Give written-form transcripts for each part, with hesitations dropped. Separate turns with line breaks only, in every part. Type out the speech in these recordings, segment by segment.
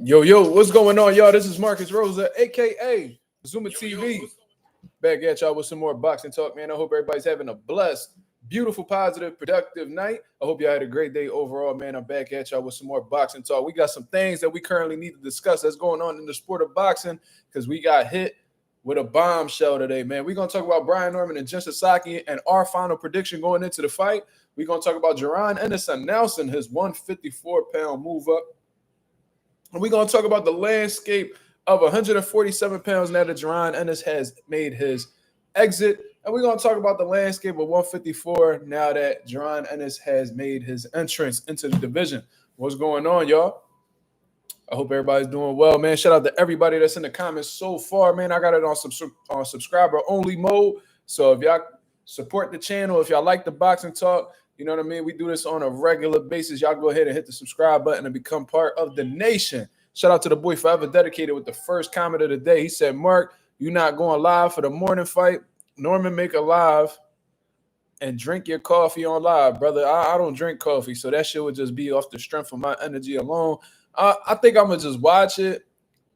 Yo, what's going on, y'all? This is Marcus Rosa, aka Zuma TV. Back at y'all with some more boxing talk, man. I hope everybody's having a blessed, beautiful, positive, productive night. I hope y'all had a great day overall, man. I'm back at y'all with some more boxing talk. We got some things that we currently need to discuss that's going on in the sport of boxing because we got hit with a bombshell today, man. We're going to talk about Brian Norman and Sasaki and our final prediction going into the fight. We're going to talk about Jaron Ennis announcing his 154-pound move up. And we're going to talk about the landscape of 147 pounds now that Jaron Ennis has made his exit. And we're going to talk about the landscape of 154 now that Jaron Ennis has made his entrance into the division. What's going on, y'all? I hope everybody's doing well, man. Shout out to everybody that's in the comments so far, man. I got it on subscriber-only mode. So if y'all support the channel, if y'all like the boxing talk, you know what I mean? We do this on a regular basis. Y'all go ahead and hit the subscribe button and become part of the nation. Shout out to the boy Forever Dedicated with the first comment of the day. He said, Mark, you're not going live for the morning fight. Norman, make a live and drink your coffee on live, brother. I don't drink coffee, so that shit would just be off the strength of my energy alone. I think I'm going to just watch it.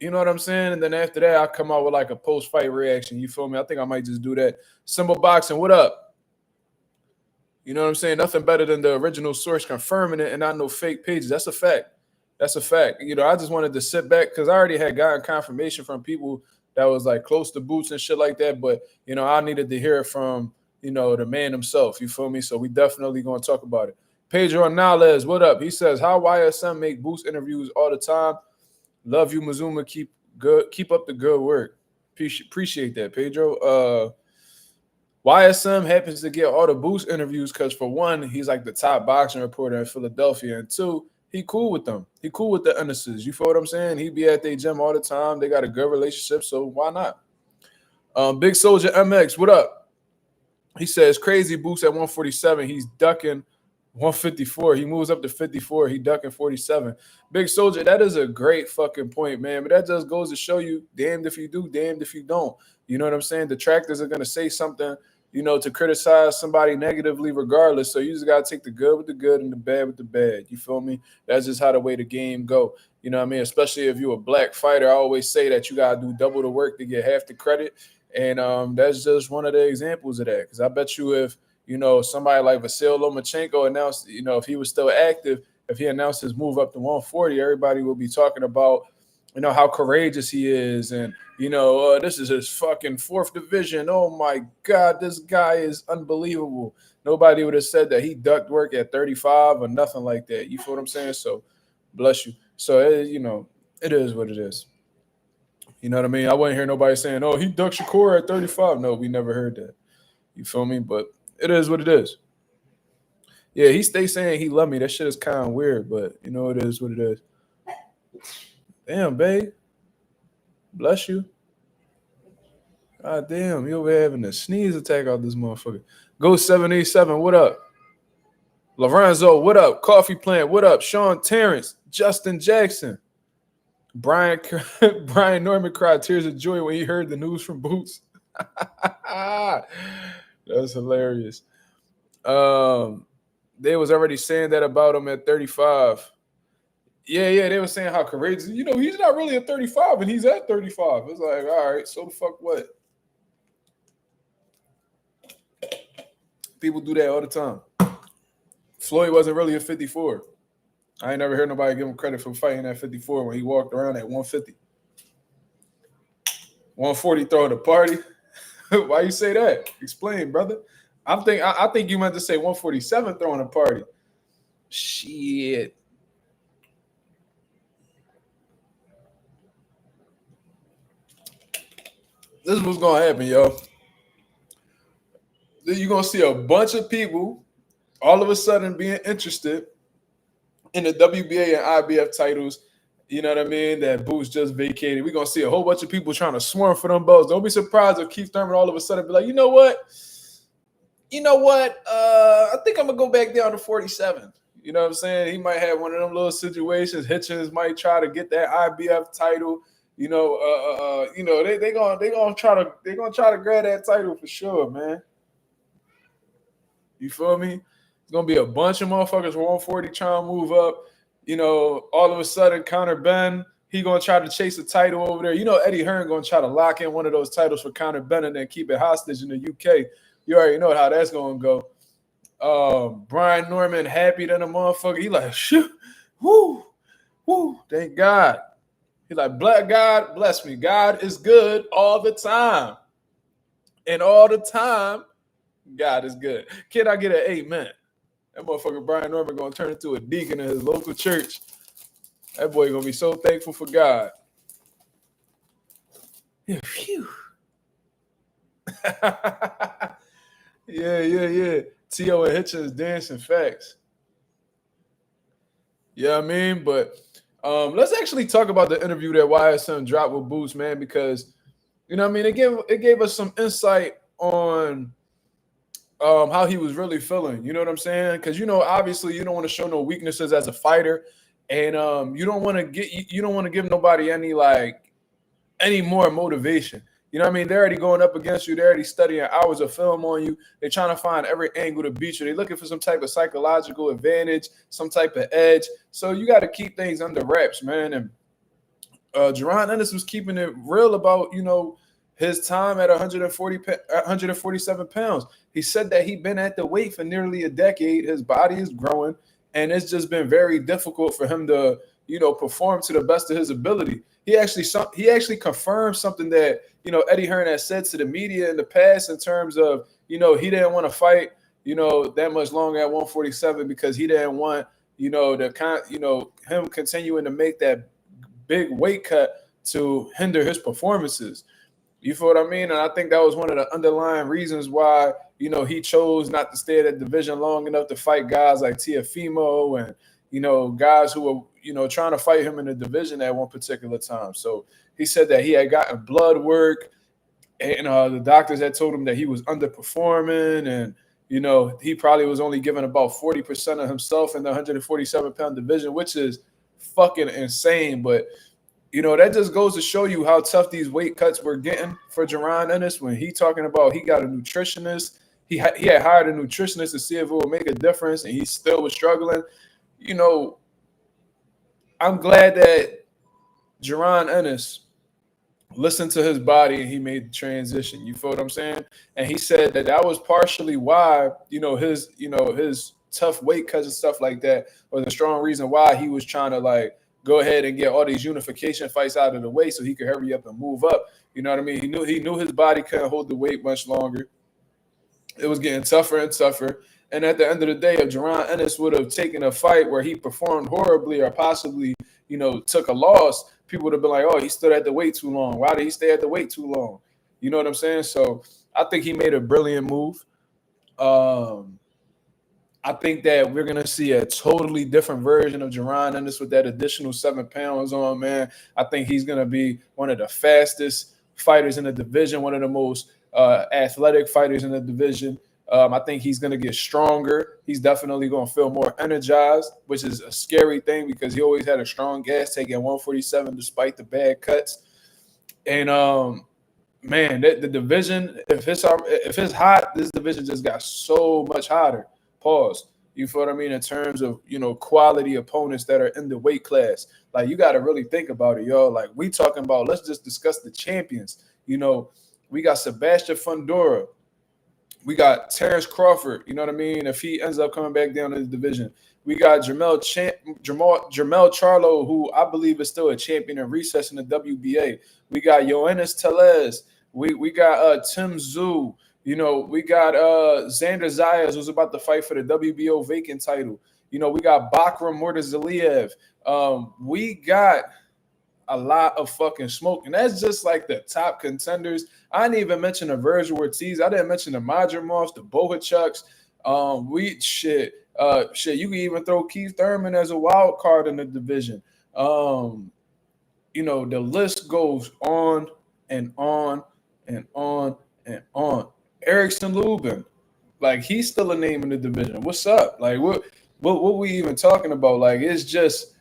You know what I'm saying? And then after that, I'll come out with like a post-fight reaction. You feel me? I think I might just do that. Symbol Boxing, what up? You know what I'm saying? Nothing better than the original source confirming it and not no fake pages. That's a fact. That's a fact. You know, I just wanted to sit back because I already had gotten confirmation from people that was like close to Boots and shit like that. But, you know, I needed to hear it from, you know, the man himself. You feel me? So we definitely going to talk about it. Pedro Nales, what up? He says, how YSM make Boots interviews all the time. Love you, Mazuma. Keep up the good work. Appreciate that, Pedro. YSM happens to get all the Boost interviews because, for one, he's like the top boxing reporter in Philadelphia, and two, he cool with them. He cool with the Ennises. You feel what I'm saying? He be at their gym all the time. They got a good relationship, so why not? Big Soldier MX, what up? He says, crazy Boost at 147. He's ducking 154. He moves up to 54. He ducking 47. Big Soldier, that is a great fucking point, man. But that just goes to show you, damned if you do, damned if you don't. You know what I'm saying? Detractors are going to say something, you know, to criticize somebody negatively regardless. So you just got to take the good with the good and the bad with the bad. You feel me? That's just how the way the game go. You know what I mean? Especially if you're a black fighter, I always say that you got to do double the work to get half the credit. And that's just one of the examples of that. Because I bet you if, you know, somebody like Vasil Lomachenko announced, you know, if he was still active, if he announced his move up to 140, everybody will be talking about, you know, how courageous he is. And, you know, this is his fucking fourth division. Oh, my God, this guy is unbelievable. Nobody would have said that he ducked work at 35 or nothing like that. You feel what I'm saying? So, bless you. So, you know, it is what it is. You know what I mean? I wouldn't hear nobody saying, oh, he ducked Shakur at 35. No, we never heard that. You feel me? But it is what it is. Yeah, he stays saying he love me. That shit is kind of weird, but, you know, it is what it is. Damn, babe. Bless you. God damn, you over having a sneeze attack out this motherfucker. Go 787, what up? Lorenzo, what up? Coffee Plant, what up? Sean Terrence, Justin Jackson. Brian Norman cried tears of joy when he heard the news from Boots. That's hilarious. They was already saying that about him at 35. Yeah, they were saying how courageous. You know, he's not really at 35, and he's at 35. It's like, all right, so the fuck what? People do that all the time. Floyd wasn't really a 54. I ain't never heard nobody give him credit for fighting at 54 when he walked around at 150. 140 throwing a party. Why you say that? Explain, brother. I think you meant to say 147 throwing a party. Shit. This is what's going to happen, yo. You're going to see a bunch of people all of a sudden being interested in the WBA and IBF titles. You know what I mean? That Boots just vacated. We're going to see a whole bunch of people trying to swarm for them belts. Don't be surprised if Keith Thurman all of a sudden be like, you know what? I think I'm going to go back down to 47. You know what I'm saying? He might have one of them little situations. Hitchens might try to get that IBF title. You know, they gonna try to grab that title for sure, man. You feel me? It's gonna be a bunch of motherfuckers 140 trying to move up. You know, all of a sudden, Conor Ben, he gonna try to chase a title over there. You know, Eddie Hearn gonna try to lock in one of those titles for Conor Ben and then keep it hostage in the UK. You already know how that's gonna go. Brian Norman happy than a motherfucker. He like, shoot, whoo, whoo, thank God. He like, black God bless me. God is good all the time. And all the time, God is good. Can I get an amen? That motherfucker Brian Norman gonna turn into a deacon in his local church. That boy gonna be so thankful for God. Phew. yeah. T.O. and Hitchens dancing facts. Yeah, I mean, but let's actually talk about the interview that YSM dropped with Boost, man, because you know what I mean, it gave us some insight on how he was really feeling. You know what I'm saying? Because you know, obviously, you don't want to show no weaknesses as a fighter, and you don't want to give nobody any more motivation. You know what I mean? They're already going up against you. They're already studying hours of film on you. They're trying to find every angle to beat you. They're looking for some type of psychological advantage, some type of edge. So you got to keep things under wraps, man. And Jaron Ennis was keeping it real about, you know, his time at 147 pounds. He said that he'd been at the weight for nearly a decade. His body is growing, and it's just been very difficult for him to, you know, perform to the best of his ability. He actually confirmed something that, you know, Eddie Hearn has said to the media in the past in terms of, you know, he didn't want to fight, you know, that much longer at 147 because he didn't want, you know, him continuing to make that big weight cut to hinder his performances. You feel what I mean? And I think that was one of the underlying reasons why, you know, he chose not to stay at that division long enough to fight guys like Teofimo and, you know, guys who were, you know, trying to fight him in the division at one particular time. So he said that he had gotten blood work and the doctors had told him that he was underperforming and, you know, he probably was only given about 40% of himself in the 147-pound division, which is fucking insane. But, you know, that just goes to show you how tough these weight cuts were getting for Jaron Ennis when he talking about he got a nutritionist. He had hired a nutritionist to see if it would make a difference, and he still was struggling. You know, I'm glad that Jaron Ennis listened to his body and he made the transition. You feel what I'm saying? And he said that was partially why, his tough weight cuts and stuff like that was a strong reason why he was trying to like go ahead and get all these unification fights out of the way so he could hurry up and move up. You know what I mean? He knew his body couldn't hold the weight much longer. It was getting tougher and tougher. And at the end of the day, if Jaron Ennis would have taken a fight where he performed horribly or possibly, you know, took a loss, people would have been like, oh, he stood at the weight too long. Why did he stay at the weight too long? You know what I'm saying? So I think he made a brilliant move. I think that we're going to see a totally different version of Jaron Ennis with that additional 7 pounds on, man. I think he's going to be one of the fastest fighters in the division, one of the most athletic fighters in the division. I think he's going to get stronger. He's definitely going to feel more energized, which is a scary thing because he always had a strong gas take at 147 despite the bad cuts. And, man, the division, if it's hot, this division just got so much hotter. Pause. You feel what I mean? In terms of, you know, quality opponents that are in the weight class. Like, you got to really think about it, y'all. Like, we talking about, let's just discuss the champions. You know, we got Sebastian Fundora. We got Terrence Crawford, you know what I mean? If he ends up coming back down in the division. We got Jermell Charlo, who I believe is still a champion in recess in the WBA. We got Yoenis Telez. We got Tim Zhu. You know, we got Xander Zayas, who's about to fight for the WBO vacant title. You know, we got Bakram Murtazaliev. We got a lot of fucking smoke. And that's just like the top contenders. I didn't even mention the Virgil Ortiz. I didn't mention the Madrimovs, the Bohachuks. You can even throw Keith Thurman as a wild card in the division. You know, the list goes on and on and on and on. Erickson Lubin, like, he's still a name in the division. What's up? Like, what we even talking about? Like, it's just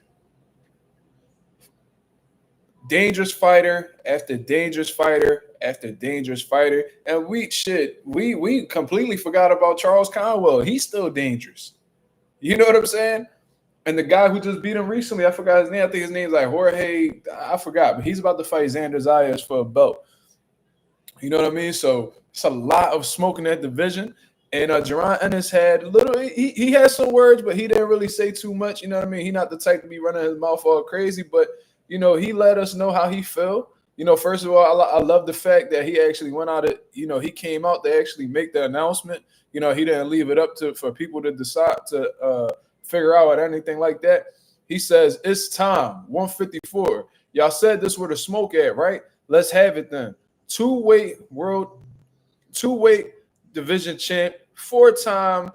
dangerous fighter after dangerous fighter after dangerous fighter, and we completely forgot about Charles Conwell. He's still dangerous. You know what I'm saying? And the guy who just beat him recently, I forgot his name. I think his name's like Jorge. I forgot, but he's about to fight Xander Zayas for a belt. You know what I mean? So it's a lot of smoke in that division. And Jaron Ennis had he had some words, but he didn't really say too much. You know what I mean? He's not the type to be running his mouth all crazy, but he let us know how he felt. First of all, I love the fact that he actually went out. He came out to actually make the announcement. He didn't leave it up for people to decide to figure out or anything like that. He says it's time. 154. Y'all said this where the smoke at, right? Let's have it then. Two-weight division champ, 4-time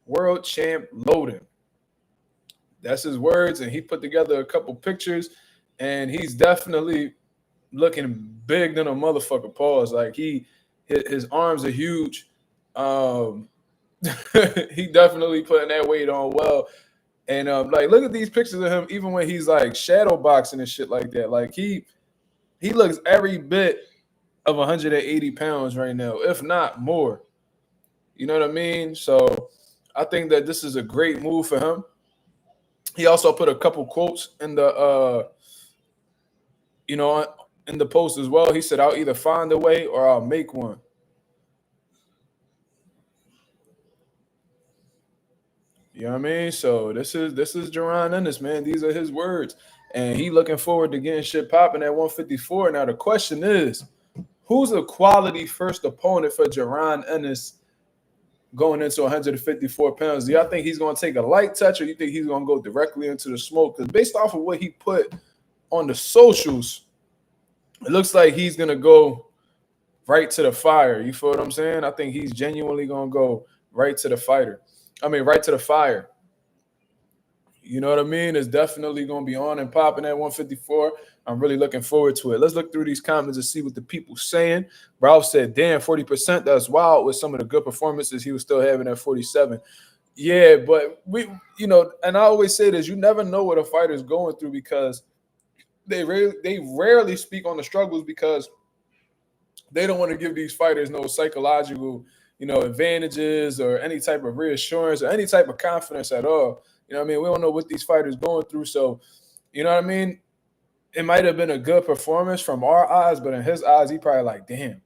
world champ Loden. That's his words, and he put together a couple pictures, and he's definitely looking big than a motherfucker. Pause. Like his arms are huge. He definitely putting that weight on well. And look at these pictures of him, even when he's like shadow boxing and shit like that. Like he looks every bit of 180 pounds right now, if not more. You know what I mean? So I think that this is a great move for him. He also put a couple quotes in the in the post as well. He said, "I'll either find a way or I'll make one." You know what I mean? So this is Jaron Ennis, man. These are his words. And he looking forward to getting shit popping at 154. Now the question is, who's a quality first opponent for Jaron Ennis going into 154 pounds? Do y'all think he's going to take a light touch, or you think he's going to go directly into the smoke? Because based off of what he put on the socials, it looks like he's going to go right to the fire. You feel what I'm saying? I think he's genuinely going to go right to the fire. You know what I mean? It's definitely going to be on and popping at 154. I'm really looking forward to it. Let's look through these comments and see what the people saying. Ralph said, damn, 40%. That's wild. With some of the good performances he was still having at 47. Yeah, but and I always say this, you never know what a fighter's going through because they rarely speak on the struggles because they don't want to give these fighters no psychological advantages or any type of reassurance or any type of confidence at all. You know what I mean? We don't know what these fighters going through. So, you know what I mean? It might have been a good performance from our eyes, but in his eyes, he probably like, damn,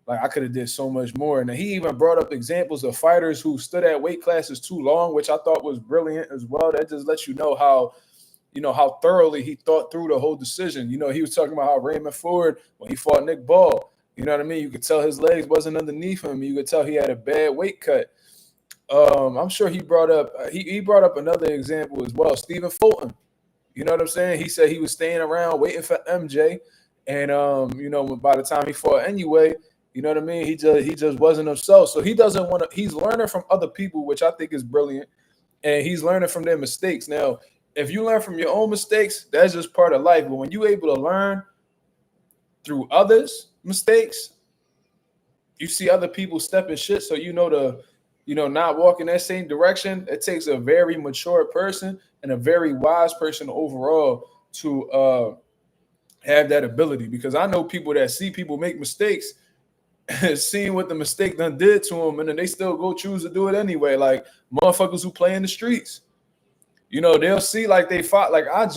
like I could have did so much more. And he even brought up examples of fighters who stood at weight classes too long, which I thought was brilliant as well. That just lets you know how thoroughly he thought through the whole decision. He was talking about how Raymond Ford, when he fought Nick Ball, you know what I mean? You could tell his legs wasn't underneath him. You could tell he had a bad weight cut. I'm sure he brought up another example as well, Stephen Fulton. You know what I'm saying? He said he was staying around waiting for MJ, and by the time he fought anyway, you know what I mean? He just wasn't himself. So he doesn't want to. He's learning from other people, which I think is brilliant, and he's learning from their mistakes. Now, if you learn from your own mistakes, that's just part of life. But when you're able to learn through others' mistakes, you see other people stepping shit, so not walking that same direction. It takes a very mature person and a very wise person overall to have that ability. Because I know people that see people make mistakes, seeing what the mistake done did to them, and then they still go choose to do it anyway. Like motherfuckers who play in the streets. They'll see like they fought. Like I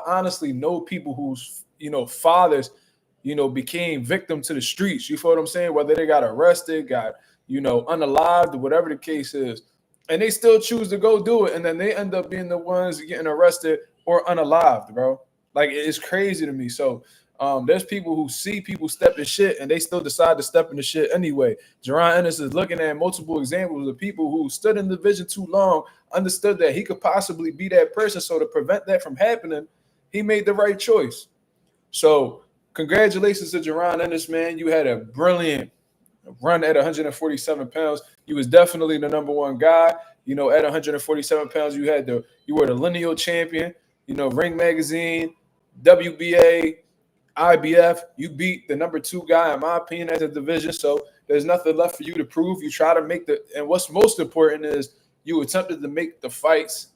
honestly know people whose fathers became victim to the streets. You feel what I'm saying? Whether they got arrested, got unalived, or whatever the case is, and they still choose to go do it, and then they end up being the ones getting arrested or unalived, bro. Like it's crazy to me. So there's people who see people step in shit and they still decide to step in the shit anyway. Jaron Ennis is looking at multiple examples of people who stood in the division too long, understood that he could possibly be that person. So to prevent that from happening, he made the right choice. So congratulations to Jaron Ennis, man. You had a brilliant run at 147 pounds. You was definitely the number one guy. At 147 pounds, you were the lineal champion. Ring Magazine, WBA, IBF. You beat the number 2 guy, in my opinion, as a division. So there's nothing left for you to prove. You try to make and what's most important is you attempted to make the fights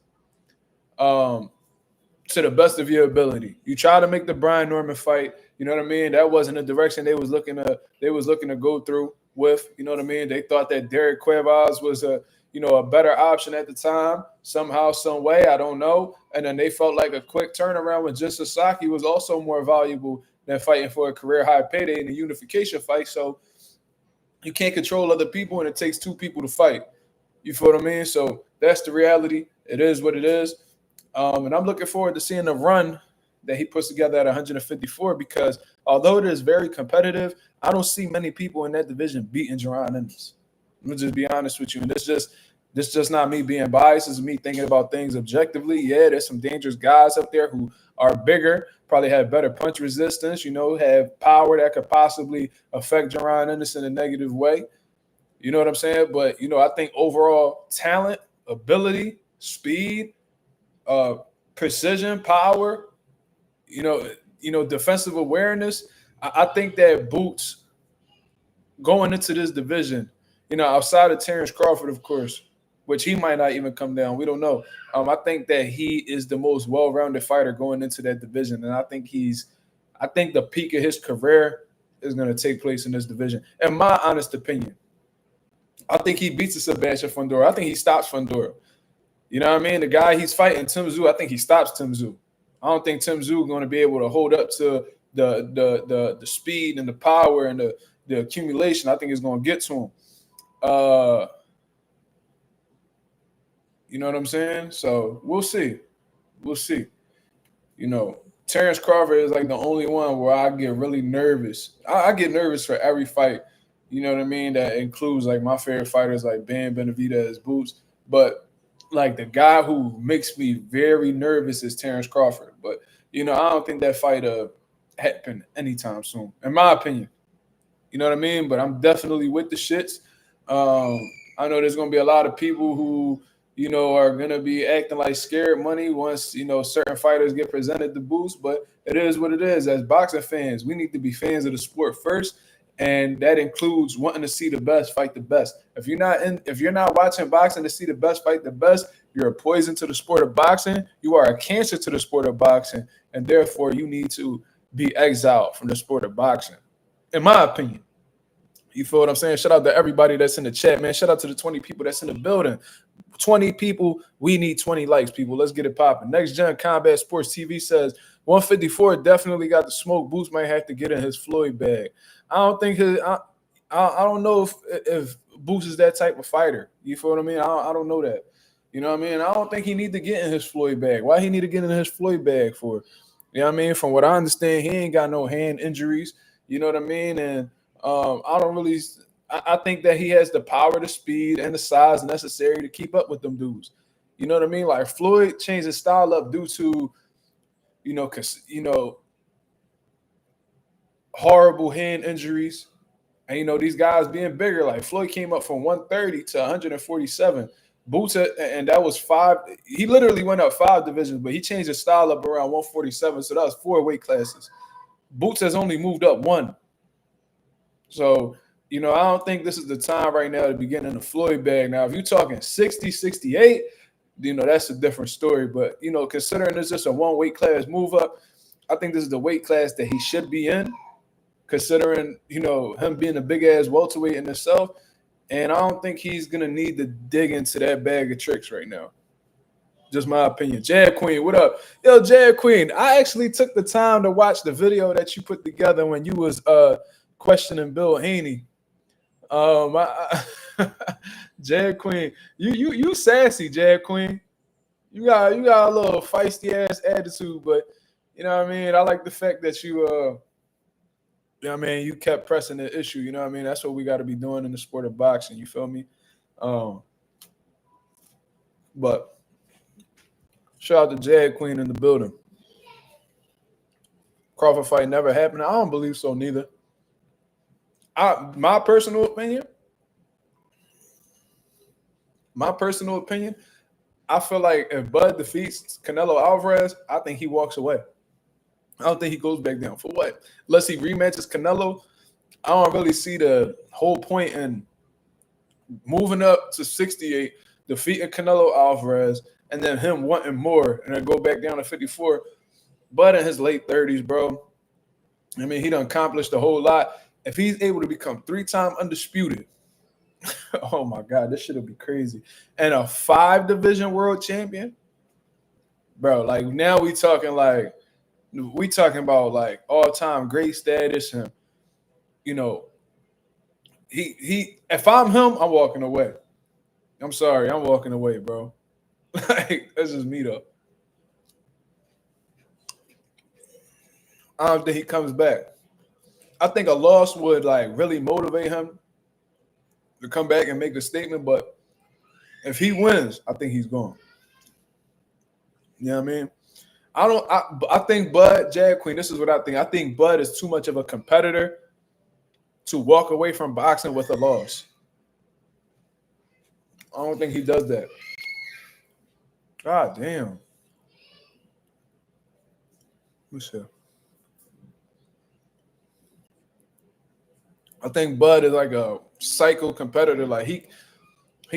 to the best of your ability. You try to make the Brian Norman fight. You know what I mean? That wasn't a direction they was looking to go through with. You know what I mean? They thought that Derek Cuevas was a better option at the time. Somehow, some way, I don't know. And then they felt like a quick turnaround with just Sasaki was also more valuable than fighting for a career high payday in a unification fight. So you can't control other people, and it takes two people to fight. You feel what I mean? So that's the reality. It is what it is. And I'm looking forward to seeing the run that he puts together at 154, because although it is very competitive, I don't see many people in that division beating Jaron Ennis. Let me just be honest with you. And this just not me being biased. This is me thinking about things objectively. Yeah, there's some dangerous guys up there who are bigger, probably have better punch resistance, have power that could possibly affect Jaron Ennis in a negative way. You know what I'm saying? But, I think overall talent, ability, speed, precision, power, defensive awareness. I think that Boots going into this division, outside of Terrence Crawford, of course, which he might not even come down. We don't know. I think that he is the most well-rounded fighter going into that division. And I think the peak of his career is going to take place in this division. In my honest opinion, I think he beats a Sebastian Fundora. I think he stops Fundora. You know what I mean? The guy he's fighting, Tim Tszyu, I think he stops Tim Tszyu. I don't think Tim Tszyu is going to be able to hold up to the speed and the power and the accumulation. I think it's going to get to him. You know what I'm saying? So we'll see. We'll see. Terrence Crawford is like the only one where I get really nervous. I get nervous for every fight. You know what I mean? That includes like my favorite fighters like Bam Benavidez, Boots. But like the guy who makes me very nervous is Terrence Crawford. But, I don't think that fight happen anytime soon, in my opinion. You know what I mean? But I'm definitely with the shits. I know there's going to be a lot of people who, are going to be acting like scared money once, certain fighters get presented the boost. But it is what it is. As boxing fans, we need to be fans of the sport first. And that includes wanting to see the best fight the best. If you're not watching boxing to see the best fight the best, you're a poison to the sport of boxing. You are a cancer to the sport of boxing. And therefore, you need to be exiled from the sport of boxing, in my opinion. You feel what I'm saying? Shout out to everybody that's in the chat, man. Shout out to the 20 people that's in the building. 20 people. We need 20 likes, people. Let's get it popping. Next Gen Combat Sports TV says 154 definitely got the smoke. Boots might have to get in his Floyd bag. I don't think I don't know if Boots is that type of fighter. You feel what I mean? I don't know that. You know what I mean? I don't think he need to get in his Floyd bag. Why he need to get in his Floyd bag for? You know what I mean? From what I understand, he ain't got no hand injuries. You know what I mean? And I think that he has the power, the speed, and the size necessary to keep up with them dudes. You know what I mean? Like Floyd changed his style up due to, horrible hand injuries. And, these guys being bigger. Like Floyd came up from 130 to 147. Boots, and that was 5. He literally went up 5 divisions, but he changed his style up around 147. So that was 4 weight classes. Boots has only moved up 1. So, I don't think this is the time right now to be getting in the Floyd bag. Now, if you're talking 60, 68, that's a different story. But, considering this is just a 1 weight class move up, I think this is the weight class that he should be in, considering, him being a big-ass welterweight in himself. And I don't think he's going to need to dig into that bag of tricks right now. Just my opinion. Jab Queen, what up? Yo, Jab Queen, I actually took the time to watch the video that you put together when you was questioning Bill Haney. Jab Queen, you sassy, Jab Queen. You got a little feisty ass attitude, but you know what I mean? I like the fact that you you kept pressing the issue, you know what I mean? That's what we got to be doing in the sport of boxing, you feel me? But shout out to Jab Queen in the building. Crawford fight never happened. I don't believe so neither. My personal opinion, I feel like if Bud defeats Canelo Alvarez, I think he walks away. I don't think he goes back down. For what? Unless he rematches Canelo, I don't really see the whole point in moving up to 68, defeating Canelo Alvarez, and then him wanting more and then go back down to 54. Bud in his late 30s, bro. I mean, he done accomplished a whole lot. If he's able to become 3-time undisputed, oh my God, this shit will be crazy. And a 5-division world champion, bro. Like now we talking about like all-time great status, and you know, he. If I'm him, I'm walking away. I'm sorry, I'm walking away, bro. Like that's just me though. I don't think he comes back. I think a loss would like really motivate him to come back and make a statement. But if he wins, I think he's gone. You know what I mean? I think Bud, Jag Queen, this is what I think. I think Bud is too much of a competitor to walk away from boxing with a loss. I don't think he does that. God damn. What's up? I think Bud is like a psycho competitor. Like he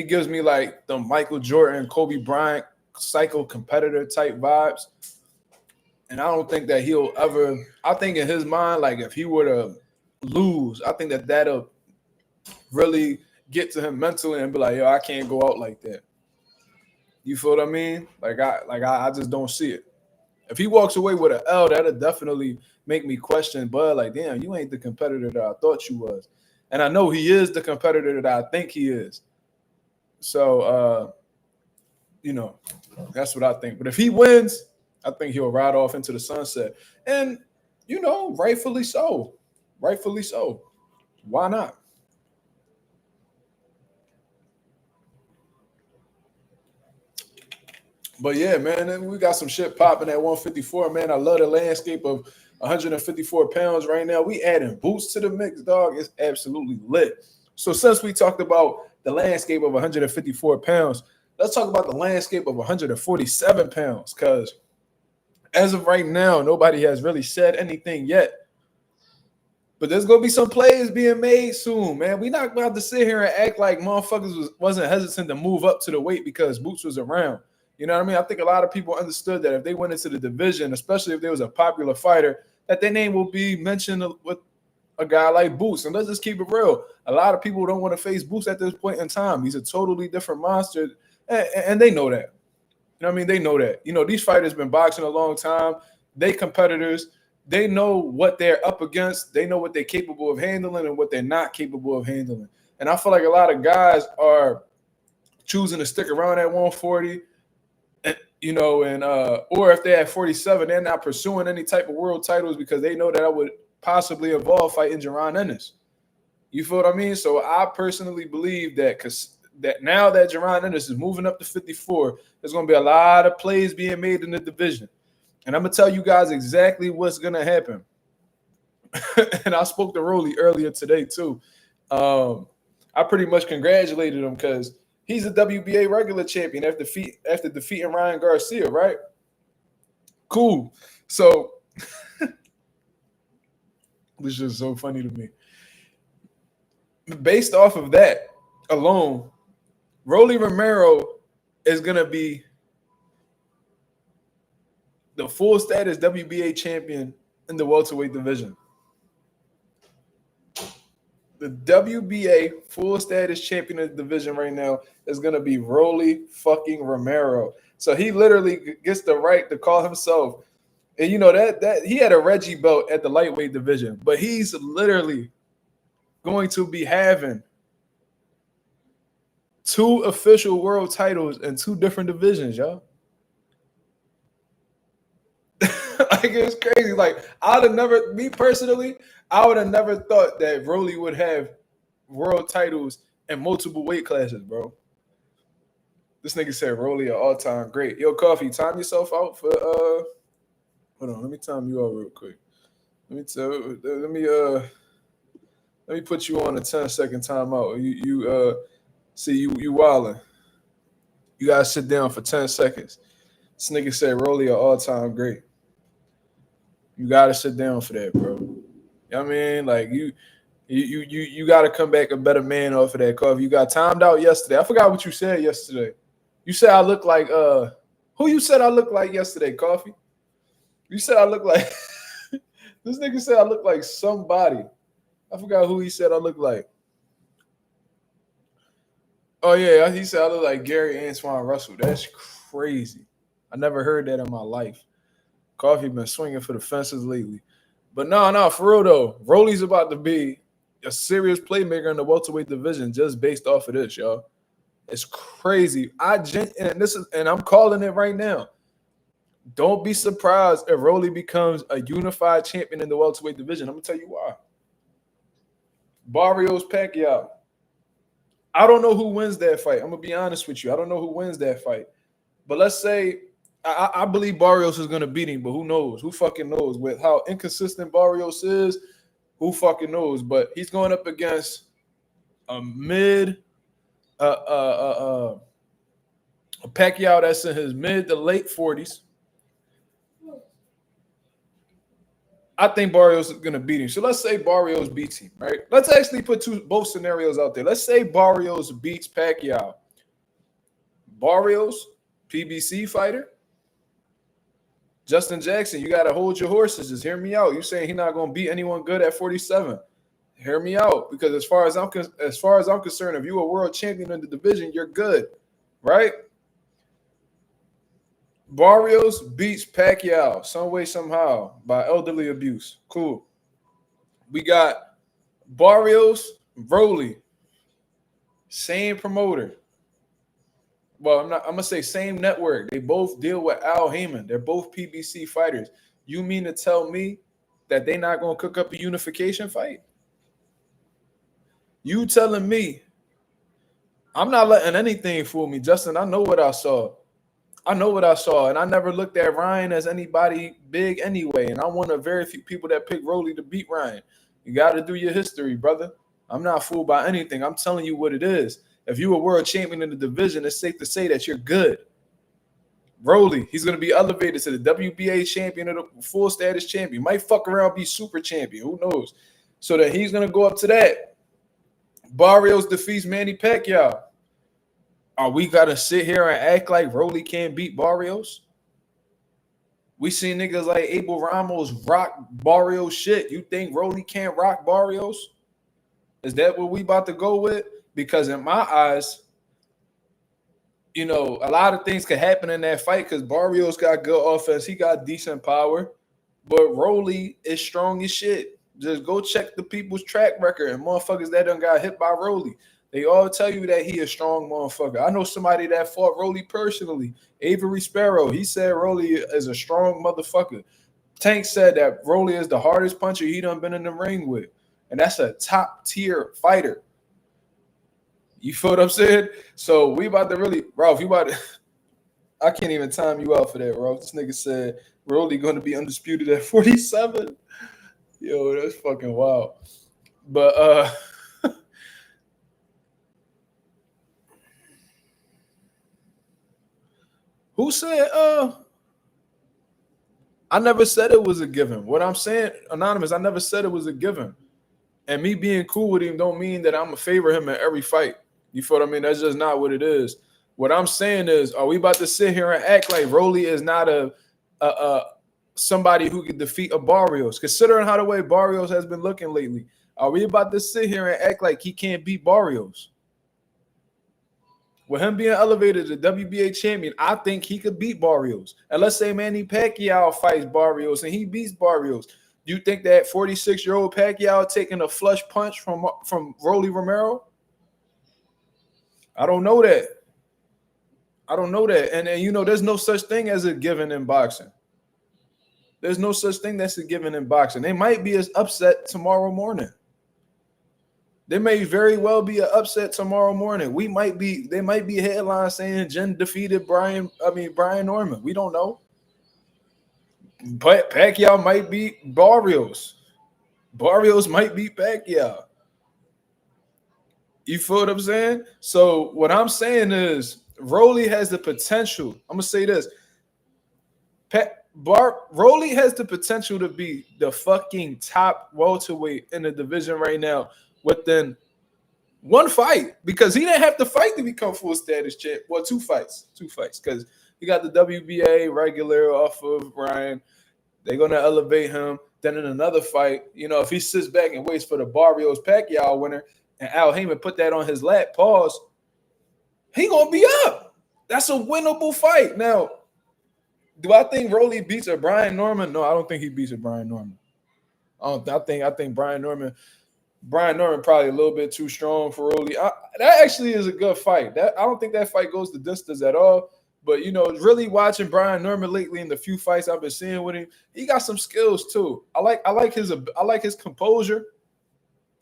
gives me like the Michael Jordan, Kobe Bryant psycho competitor type vibes. And I don't think that he'll ever. I think in his mind, like if he were to lose, I think that that'll really get to him mentally and be like, yo, I can't go out like that. You feel what I mean? I just don't see it. If he walks away with an L, that'll definitely make me question Bud. Like, damn, you ain't the competitor that I thought you was. And I know he is the competitor that I think he is. So, that's what I think. But if he wins, I think he'll ride off into the sunset. And, rightfully so. Rightfully so. Why not? But yeah, man, we got some shit popping at 154, man. I love the landscape of 154 pounds right now. We adding boots to the mix, dog. It's absolutely lit. So since we talked about the landscape of 154 pounds, let's talk about the landscape of 147 pounds. Because as of right now, nobody has really said anything yet. But there's going to be some plays being made soon, man. We're not about to sit here and act like motherfuckers wasn't hesitant to move up to the weight because Boots was around. You know what I mean? I think a lot of people understood that if they went into the division, especially if there was a popular fighter, that their name will be mentioned with a guy like Boots. And let's just keep it real. A lot of people don't want to face Boots at this point in time. He's a totally different monster, and they know that. You know what I mean? They know that. These fighters been boxing a long time. They competitors. They know what they're up against. They know what they're capable of handling and what they're not capable of handling. And I feel like a lot of guys are choosing to stick around at 140. Or if they're at 47, they're not pursuing any type of world titles because they know that I would possibly involve fighting Jaron Ennis. You feel what I mean? So I personally believe that now that Jaron Ennis is moving up to 54, there's going to be a lot of plays being made in the division. And I'm going to tell you guys exactly what's going to happen. And I spoke to Rolly earlier today, too. I pretty much congratulated him because he's a WBA regular champion after defeating Ryan Garcia, right? Cool. So this is so funny to me. Based off of that alone, Rolly Romero is going to be the full status WBA champion in the welterweight division. The WBA full status champion of the division right now is going to be Rolly fucking Romero. So he literally gets the right to call himself. And that he had a Reggie belt at the lightweight division, but he's literally going to be having 2 official world titles in 2 different divisions, y'all. Like, it's crazy. Like, I would have never thought that Rolly would have world titles in multiple weight classes, bro. This nigga said Rolly an all-time great. Yo, Coffee, time yourself out for hold on, let me time you out real quick. Let me put you on a 10-second timeout. You wildin'. You gotta sit down for 10 seconds. This nigga said Rolly an all-time great. You gotta sit down for that, bro. You know what I mean? Like you gotta come back a better man off of that cover. You got timed out yesterday. I forgot what you said yesterday. You said I look like Who you said I look like yesterday, Coffee? You said I look like this nigga said I look like somebody. I forgot who he said I look like. Oh yeah, he said I look like Gary Antoine Russell. That's crazy. I never heard that in my life. Coffee been swinging for the fences lately. But no, for real though, Rolly's about to be a serious playmaker in the welterweight division just based off of this, y'all. It's crazy. And I'm calling it right now. Don't be surprised if Rolly becomes a unified champion in the welterweight division. I'm gonna tell you why. Barrios Pacquiao. I don't know who wins that fight. I'm gonna be honest with you. I don't know who wins that fight. But let's say I believe Barrios is gonna beat him, but who knows? Who fucking knows? With how inconsistent Barrios is, who fucking knows? But he's going up against a Pacquiao that's in his mid to late 40s. I think Barrios is going to beat him. So let's say Barrios beats him, right? Let's actually put both scenarios out there. Let's say Barrios beats Pacquiao. Barrios, PBC fighter. Justin Jackson, you got to hold your horses. Just hear me out. You saying he's not going to beat anyone good at 47. Hear me out, because as far as I'm concerned, if you're a world champion in the division, you're good, right? Barrios beats Pacquiao some way, somehow by elderly abuse. Cool. We got Barrios, Rolly, same promoter. Well, I'm gonna say same network. They both deal with Al Heyman. They're both PBC fighters. You mean to tell me that they're not gonna cook up a unification fight? You telling me? I'm not letting anything fool me, Justin. I know what I saw. And I never looked at Ryan as anybody big anyway. And I'm one of very few people that picked Rolly to beat Ryan. You got to do your history, brother. I'm not fooled by anything. I'm telling you what it is. If you're a world champion in the division, it's safe to say that you're good. Rolly, he's going to be elevated to the WBA champion or the full status champion. Might fuck around, be super champion. Who knows? So that he's going to go up to that. Barrios defeats Manny Pacquiao. Are we gotta sit here and act like Rolly can't beat Barrios? We seen niggas like Abel Ramos rock Barrios shit. You think Rolly can't rock Barrios? Is that what we about to go with? Because in my eyes, you know, a lot of things could happen in that fight because Barrios got good offense. He got decent power. But Rolly is strong as shit. Just go check the people's track record and motherfuckers that done got hit by Rolly. They all tell you that he a strong motherfucker. I know somebody that fought Rolly personally, Avery Sparrow. He said Rolly is a strong motherfucker. Tank said that Rolly is the hardest puncher he done been in the ring with. And that's a top tier fighter. You feel what I'm saying? So we about to really, Ralph, I can't even time you out for that, Ralph. This nigga said Rolly going to be undisputed at 47. Yo, that's fucking wild. But, who said, I never said it was a given. What I'm saying, Anonymous, I never said it was a given. And me being cool with him don't mean that I'm going to favor him in every fight. You feel what I mean? That's just not what it is. What I'm saying is, are we about to sit here and act like Rolly is not a somebody who could defeat a Barrios? Considering how the way Barrios has been looking lately, are we about to sit here and act like he can't beat Barrios? With him being elevated to WBA champion, I think he could beat Barrios. And let's say Manny Pacquiao fights Barrios and he beats Barrios. Do you think that 46-year-old Pacquiao taking a flush punch from Rolly Romero? I don't know that. And you know, there's no such thing as a given in boxing. There's no such thing that's a given in boxing. They might be as upset tomorrow morning. There may very well be an upset tomorrow morning. They might be headlines saying Jen defeated Brian Norman. We don't know. But Pacquiao might beat Barrios. Barrios might beat Pacquiao. You feel what I'm saying? So what I'm saying is Rolly has the potential. I'm gonna say this. Rolly has the potential to be the fucking top welterweight in the division right now within one fight, because he didn't have to fight to become full status champ. Well, two fights, because He got the WBA regular off of Ryan. They're gonna elevate him. Then in another fight, if he sits back and waits for the Barrios Pacquiao winner and Al Heyman put that on his lap, pause, he gonna be up. That's a winnable fight. Now, do I think Rolly beats a Brian Norman? No, I don't think he beats a Brian Norman. I think Brian Norman probably a little bit too strong for Rolly. That actually is a good fight. I don't think that fight goes the distance at all. But really watching Brian Norman lately in the few fights I've been seeing with him, he got some skills too. I like his composure,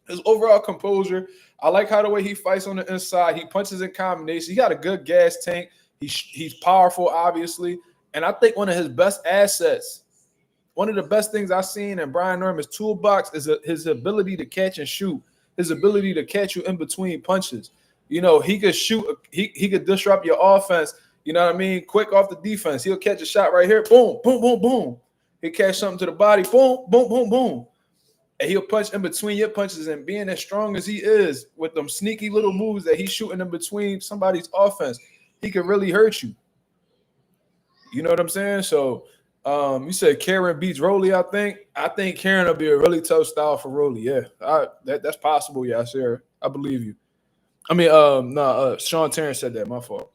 his overall composure. I like how the way he fights on the inside. He punches in combination. He got a good gas tank. He's powerful, obviously. And I think one of his best assets, one of the best things I've seen in Brian Norman's toolbox is his ability to catch and shoot, his ability to catch you in between punches. He could shoot, he could disrupt your offense. You know what I mean? Quick off the defense. He'll catch a shot right here. Boom, boom, boom, boom. He'll catch something to the body. Boom, boom, boom, boom. And he'll punch in between your punches. And being as strong as he is with them sneaky little moves that he's shooting in between somebody's offense, he can really hurt you. You know what I'm saying? So you said Karen beats Rolly, I think. I think Karen will be a really tough style for Rolly. Yeah, that's possible. Yeah, sure. I believe you. I mean, Sean Terrence said that. My fault.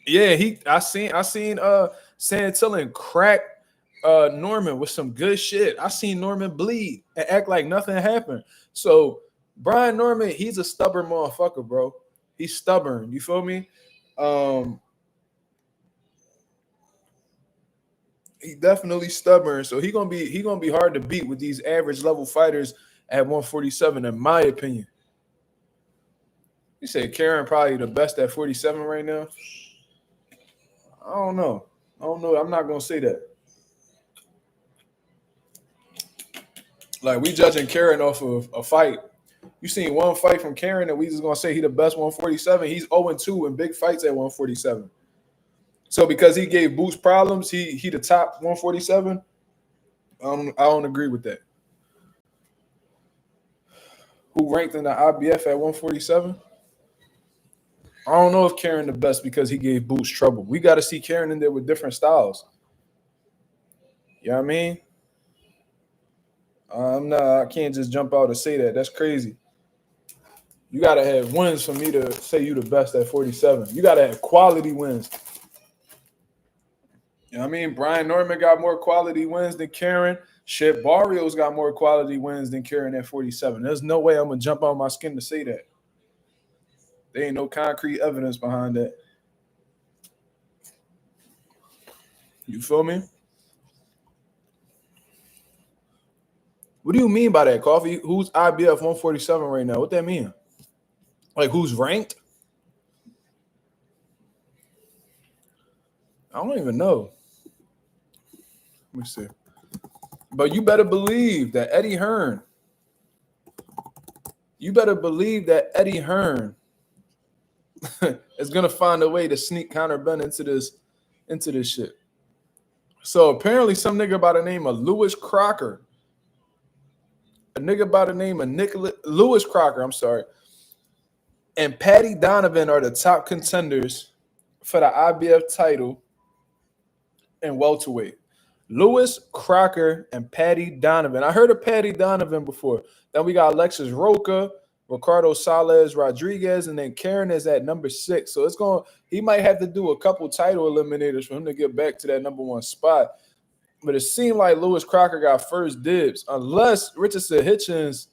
Yeah, I seen Santillan crack Norman with some good shit. I seen Norman bleed and act like nothing happened. So Brian Norman, he's a stubborn motherfucker, bro. He's stubborn. You feel me? He definitely stubborn. So he gonna be hard to beat with these average level fighters at 147, in my opinion. You said Karen probably the best at 47 right now. I don't know. I'm not gonna say that. Like, we judging Karen off of a fight. You seen one fight from Karen and we just gonna say he the best 147. He's 0-2 in big fights at 147. So because he gave Boots problems, he the top 147. I don't agree with that. Who ranked in the IBF at 147? I don't know if Karen the best because he gave Boots trouble. We got to see Karen in there with different styles. You know what I mean? I can't just jump out and say that. That's crazy. You got to have wins for me to say you the best at 47. You got to have quality wins. You know what I mean? Brian Norman got more quality wins than Karen. Shit, Barrios got more quality wins than Karen at 47. There's no way I'm going to jump out my skin to say that. There ain't no concrete evidence behind that. You feel me? What do you mean by that, Coffee? Who's IBF 147 right now? What that mean? Like, who's ranked? I don't even know. Let me see. But you better believe that Eddie Hearn. Is gonna find a way to sneak Conor Benn into this shit. So apparently, some nigga by the name of Lewis Crocker, Lewis Crocker, I'm sorry, and Patty Donovan are the top contenders for the IBF title in welterweight. Lewis Crocker and Patty Donovan. I heard of Patty Donovan before. Then we got Alexis Roca, Ricardo Salas Rodriguez, and then Karen is at number 6. So he might have to do a couple title eliminators for him to get back to that number 1 spot. But it seemed like Lewis Crocker got first dibs, unless Richardson Hitchens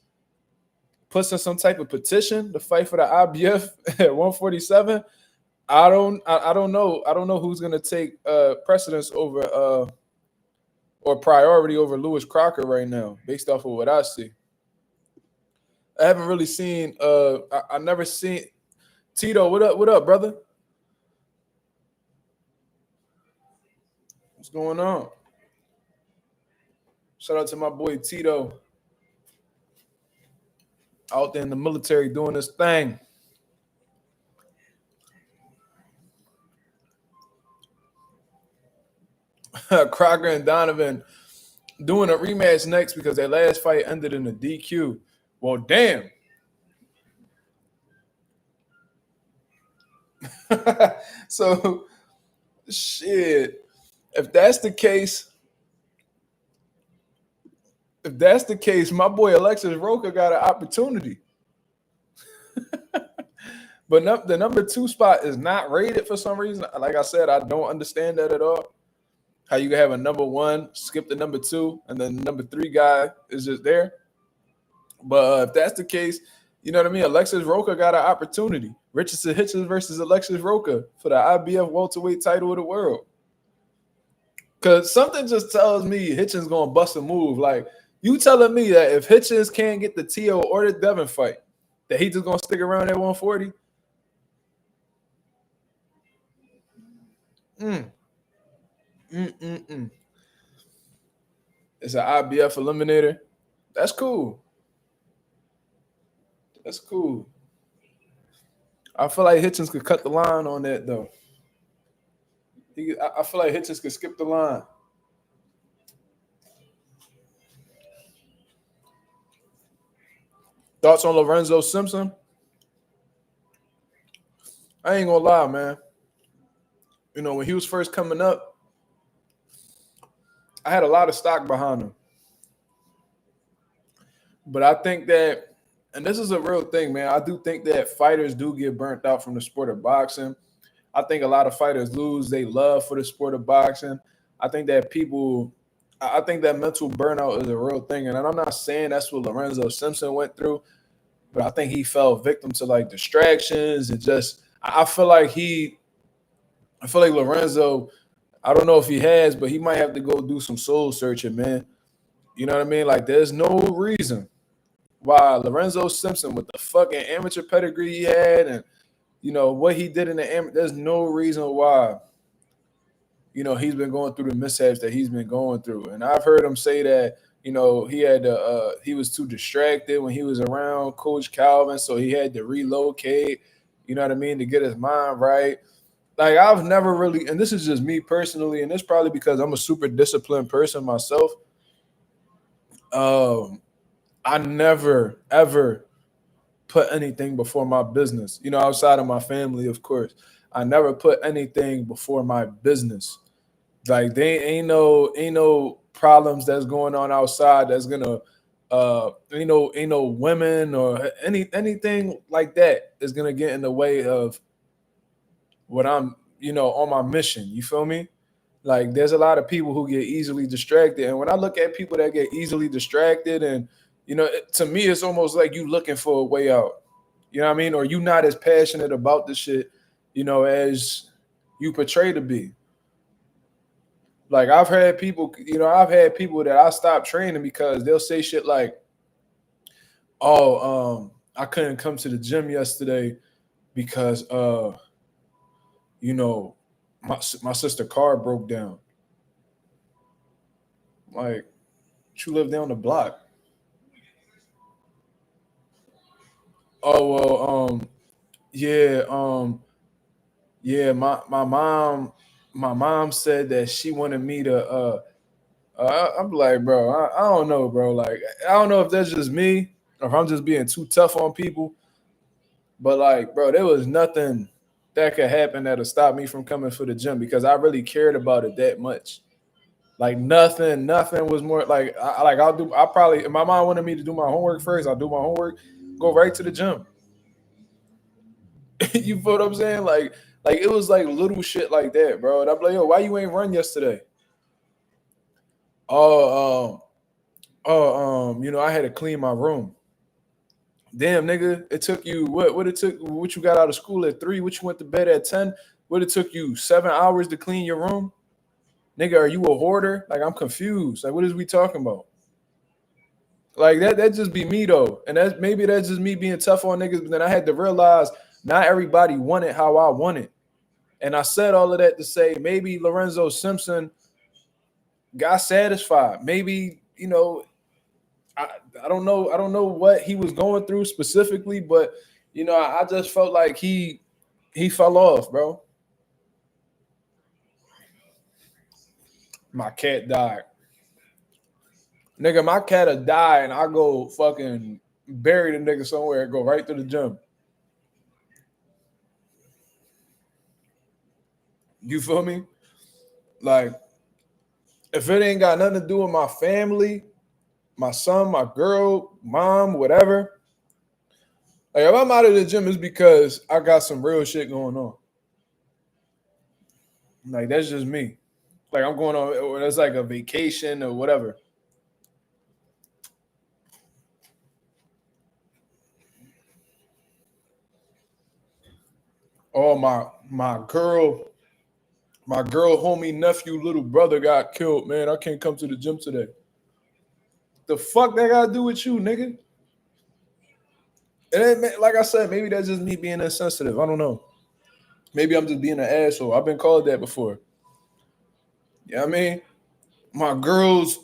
puts in some type of petition to fight for the IBF at 147. I don't know. I don't know who's gonna take precedence over or priority over Lewis Crocker right now, based off of what I see. I haven't really seen. I never seen Tito. What up, brother? What's going on? Shout out to my boy Tito, out there in the military doing this thing. Crocker and Donovan doing a rematch next because their last fight ended in a DQ. Well, damn. So Shit. If that's the case, my boy Alexis Roca got an opportunity. But the number 2 spot is not rated for some reason. Like I said, I don't understand that at all. How you can have a number 1, skip the number 2, and then the number 3 guy is just there. But if that's the case, you know what I mean? Alexis Roca got an opportunity. Richardson Hitchens versus Alexis Roca for the IBF welterweight title of the world. Because something just tells me Hitchens going to bust a move. Like, you telling me that if Hitchens can't get the Tio or the Devin fight, that he just going to stick around at 140? It's an IBF eliminator. That's cool. That's cool. I feel like Hitchens could cut the line on that, though. I feel like Hitchens could skip the line. Thoughts on Lorenzo Simpson? I ain't gonna lie, man. You know, when he was first coming up, I had a lot of stock behind him. But I think that, and this is a real thing, man, I do think that fighters do get burnt out from the sport of boxing. I think a lot of fighters lose their love for the sport of boxing. I think that mental burnout is a real thing. And I'm not saying that's what Lorenzo Simpson went through, but I think he fell victim to like distractions and just, I feel like Lorenzo, I don't know if he has, but he might have to go do some soul searching, man. You know what I mean? Like, there's no reason why Lorenzo Simpson, with the fucking amateur pedigree he had and, you know, what he did in the amateur, there's no reason why, you know, he's been going through the mishaps that he's been going through. And I've heard him say that, you know, he was too distracted when he was around Coach Calvin, so he had to relocate, you know what I mean, to get his mind right. Like, I've never really, and this is just me personally, and it's probably because I'm a super disciplined person myself. I never, ever put anything before my business, you know, outside of my family, of course. I never put anything before my business. Like, they ain't no problems that's going on outside that's gonna ain't no women or anything like that is gonna get in the way of what I'm, you know, on my mission. You feel me? Like, there's a lot of people who get easily distracted. And when I look at people that get easily distracted, and, you know, to me, it's almost like you looking for a way out. You know what I mean? Or you not as passionate about the shit, you know, as you portray to be. Like, I've had people that I stopped training because they'll say shit like, oh, I couldn't come to the gym yesterday because, you know, my sister car broke down. Like, you live down the block. Oh well, yeah, yeah. My mom said that she wanted me to. I'm like, bro, I don't know, bro. Like, I don't know if that's just me or if I'm just being too tough on people. But like, bro, there was nothing that could happen that'll stop me from coming for the gym because I really cared about it that much. Like, nothing was more like I probably, if my mom wanted me to do my homework first, I'll do my homework, go right to the gym. You feel what I'm saying? Like it was like little shit like that, bro. And I'm like, yo, why you ain't run yesterday? Oh, you know, I had to clean my room. Damn, nigga, it took you what it took, what you got out of school at 3, what you went to bed at 10, what it took you 7 hours to clean your room? Nigga, are you a hoarder? Like, I'm confused. Like, what is we talking about? Like, that just be me though. And that's just me being tough on niggas, but then I had to realize not everybody wanted how I wanted. And I said all of that to say maybe Lorenzo Simpson got satisfied. Maybe, you know, I don't know. I don't know what he was going through specifically, but, you know, I just felt like he fell off, bro. My cat died. Nigga, my cat will die and I go fucking bury the nigga somewhere and go right to the gym. You feel me? Like, if it ain't got nothing to do with my family, my son, my girl, mom, whatever. Like, if I'm out of the gym, it's because I got some real shit going on. Like, that's just me. Like, I'm going on, or it's like a vacation or whatever. Oh, my girl, homie, nephew, little brother got killed, man. I can't come to the gym today. The fuck that got to do with you, nigga? And it, like I said, maybe that's just me being insensitive. I don't know. Maybe I'm just being an asshole. I've been called that before. You know what I mean? My girl's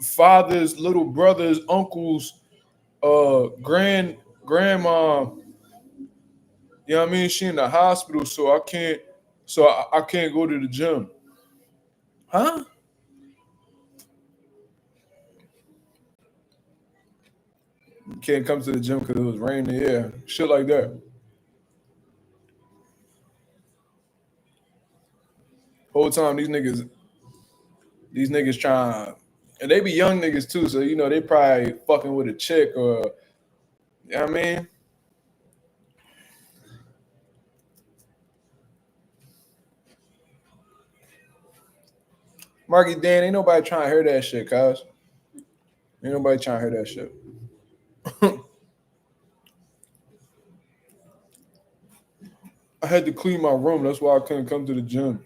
father's little brother's uncle's grandma, you know what I mean? She in the hospital, so I can't go to the gym. Huh? Can't come to the gym because it was raining. Yeah, shit like that. Whole time these niggas trying, and they be young niggas too. So they probably fucking with a chick or you know what I mean. Marky Dan, ain't nobody trying to hear that shit, cuz. Ain't nobody trying to hear that shit. I had to clean my room. That's why I couldn't come to the gym.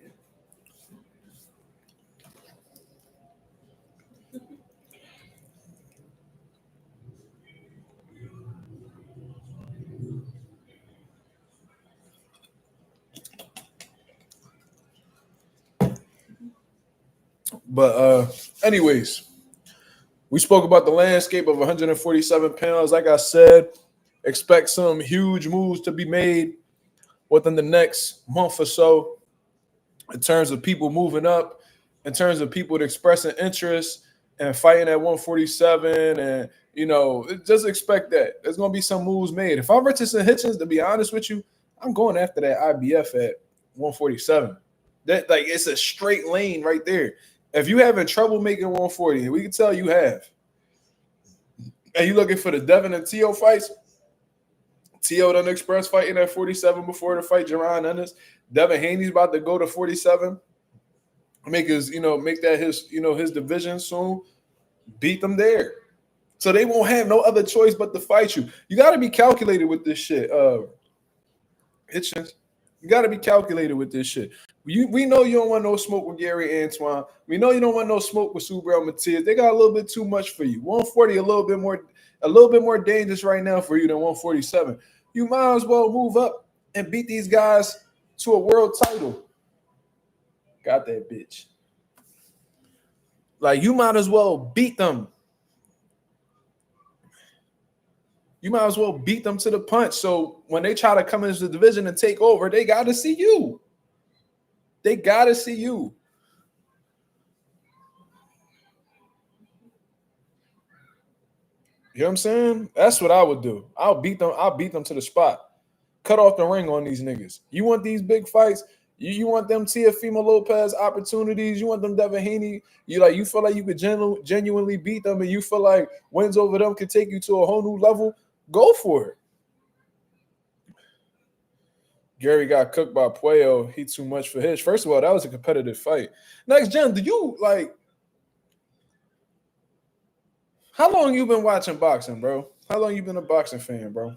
But anyways, we spoke about the landscape of 147 pounds. Like I said, expect some huge moves to be made within the next month or so in terms of people moving up, in terms of people expressing interest and fighting at 147. And, just expect that. There's going to be some moves made. If I'm Richardson Hitchens, to be honest with you, I'm going after that IBF at 147. That, like, it's a straight lane right there. If you having trouble making 140, we can tell you have. And you looking for the Devin and Tio fights? Tio done express fighting at 47 before the fight. Jaron Ennis. Devin Haney's about to go to 47. Make that his division soon. Beat them there. So they won't have no other choice but to fight you. You got to be calculated with this shit. Hitchens. You got to be calculated with this shit. We know you don't want no smoke with Gary Antoine. We know you don't want no smoke with Subriel Matias. They got a little bit too much for you. 140 a little bit more dangerous right now for you than 147. You might as well move up and beat these guys to a world title. Got that bitch. Like, you might as well beat them. You might as well beat them to the punch. So when they try to come into the division and take over, they got to see you. They got to see you. You know what I'm saying? That's what I would do. I'll beat them to the spot. Cut off the ring on these niggas. You want these big fights? You want them Teofimo Lopez opportunities? You want them Devin Haney? You feel like you could genuinely beat them, and you feel like wins over them could take you to a whole new level? Go for it. Gary got cooked by Puello. He too much for his. First of all, that was a competitive fight. Next, Jen, do you how long you been watching boxing, bro? How long you been a boxing fan, bro?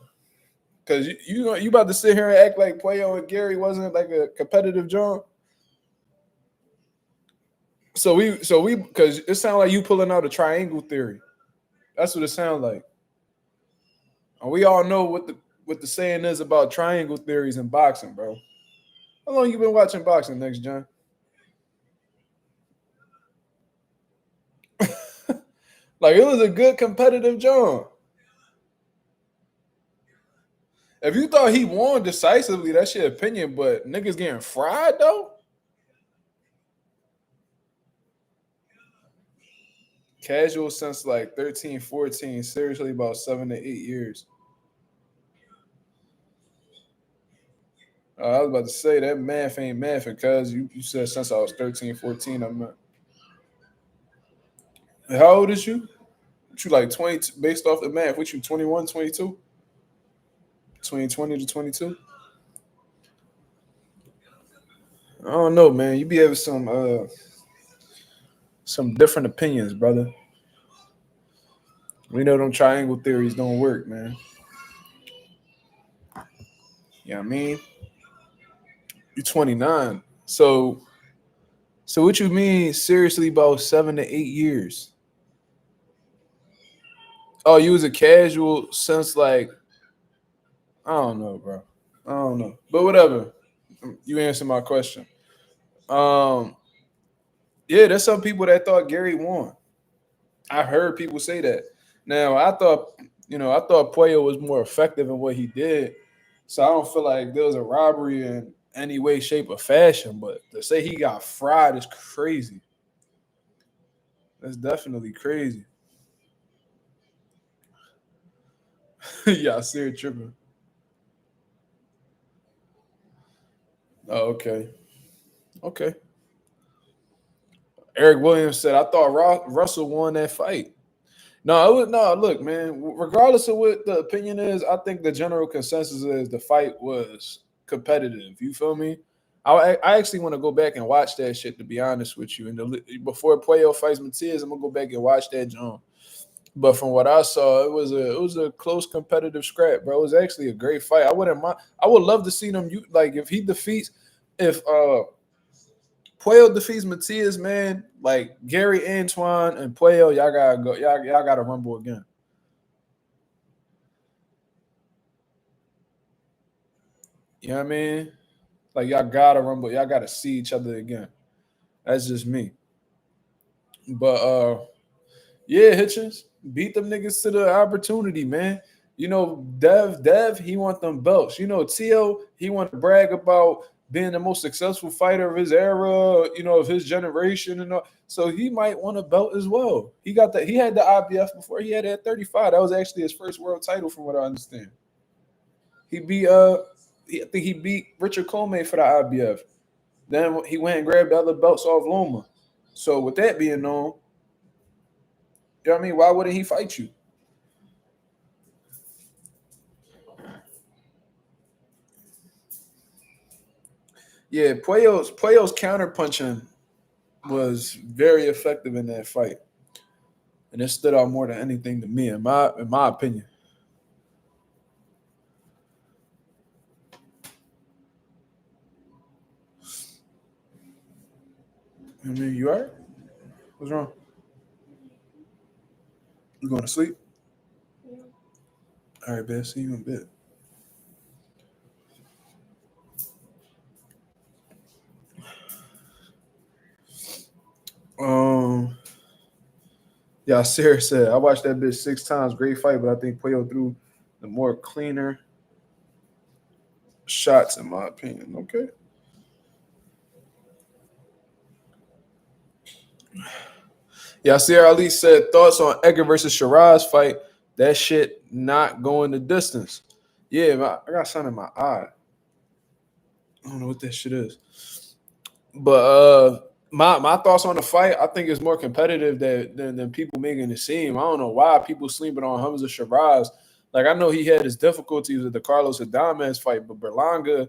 Because you about to sit here and act like Puello and Gary wasn't like a competitive joint. So we because it sounds like you pulling out a triangle theory. That's what it sounds like. And we all know what the saying is about triangle theories in boxing, bro. How long you been watching boxing, Next John? Like, it was a good competitive joint. If you thought he won decisively, that's your opinion, but niggas getting fried though. Casual since like 13, 14, seriously about 7 to 8 years. I was about to say that math ain't math because you said since I was 13, 14, I'm not. How old is you? What you like 20 based off the math? What you 21, 22? Between 20 to 22? I don't know, man. You be having some different opinions, brother. We know them triangle theories don't work, man. You know what I mean? You're 29. So what you mean seriously about 7 to 8 years? Oh, you was a casual since like I don't know, bro. I don't know. But whatever. You answer my question. Um, yeah, there's some people that thought Gary won. I heard people say that. Now I thought Puello was more effective in what he did. So I don't feel like there was a robbery in any way, shape, or fashion. But to say he got fried is crazy. That's definitely crazy. Yeah, I see it tripping. Oh, okay. Okay. Eric Williams said, I thought Russell won that fight. No, it was no. Look, man. Regardless of what the opinion is, I think the general consensus is the fight was competitive. You feel me? I actually want to go back and watch that shit. To be honest with you, and before Puello fights Matias, I'm gonna go back and watch that John. But from what I saw, it was a close competitive scrap, bro. It was actually a great fight. I wouldn't mind. I would love to see them. You like if he defeats if Puello defeats Matias, man, like Gary Antoine and Puello, y'all gotta go. Y'all gotta rumble again. You know what I mean? Like y'all gotta rumble. Y'all gotta see each other again. That's just me. But yeah, Hitchens beat them niggas to the opportunity, man. You know, Dev, he want them belts. You know, Tio, he want to brag about being the most successful fighter of his era, you know, of his generation and all. So he might want a belt as well. He got that. He had the IBF before he had that 35. That was actually his first world title, from what I understand. He beat I think he beat Richard Coleman for the IBF. Then he went and grabbed the other belts off Loma. So with that being known, you know what I mean? Why wouldn't he fight you? Yeah, Puello's counter punching was very effective in that fight, and it stood out more than anything to me, in my opinion. I mean, you all right? What's wrong? You going to sleep? All right, man. See you in a bit. Um, yeah, Sarah said I watched that bitch 6 times. Great fight, but I think Puello threw the more cleaner shots, in my opinion. Okay. Yeah, Sierra Ali said thoughts on Edgar versus Shiraz fight. That shit not going the distance. Yeah, I got something in my eye. I don't know what that shit is. But my thoughts on the fight, I think it's more competitive than people making it seem. I don't know why people sleeping on Hamza Shiraz. Like I know he had his difficulties with the Carlos Adames fight, but Berlanga,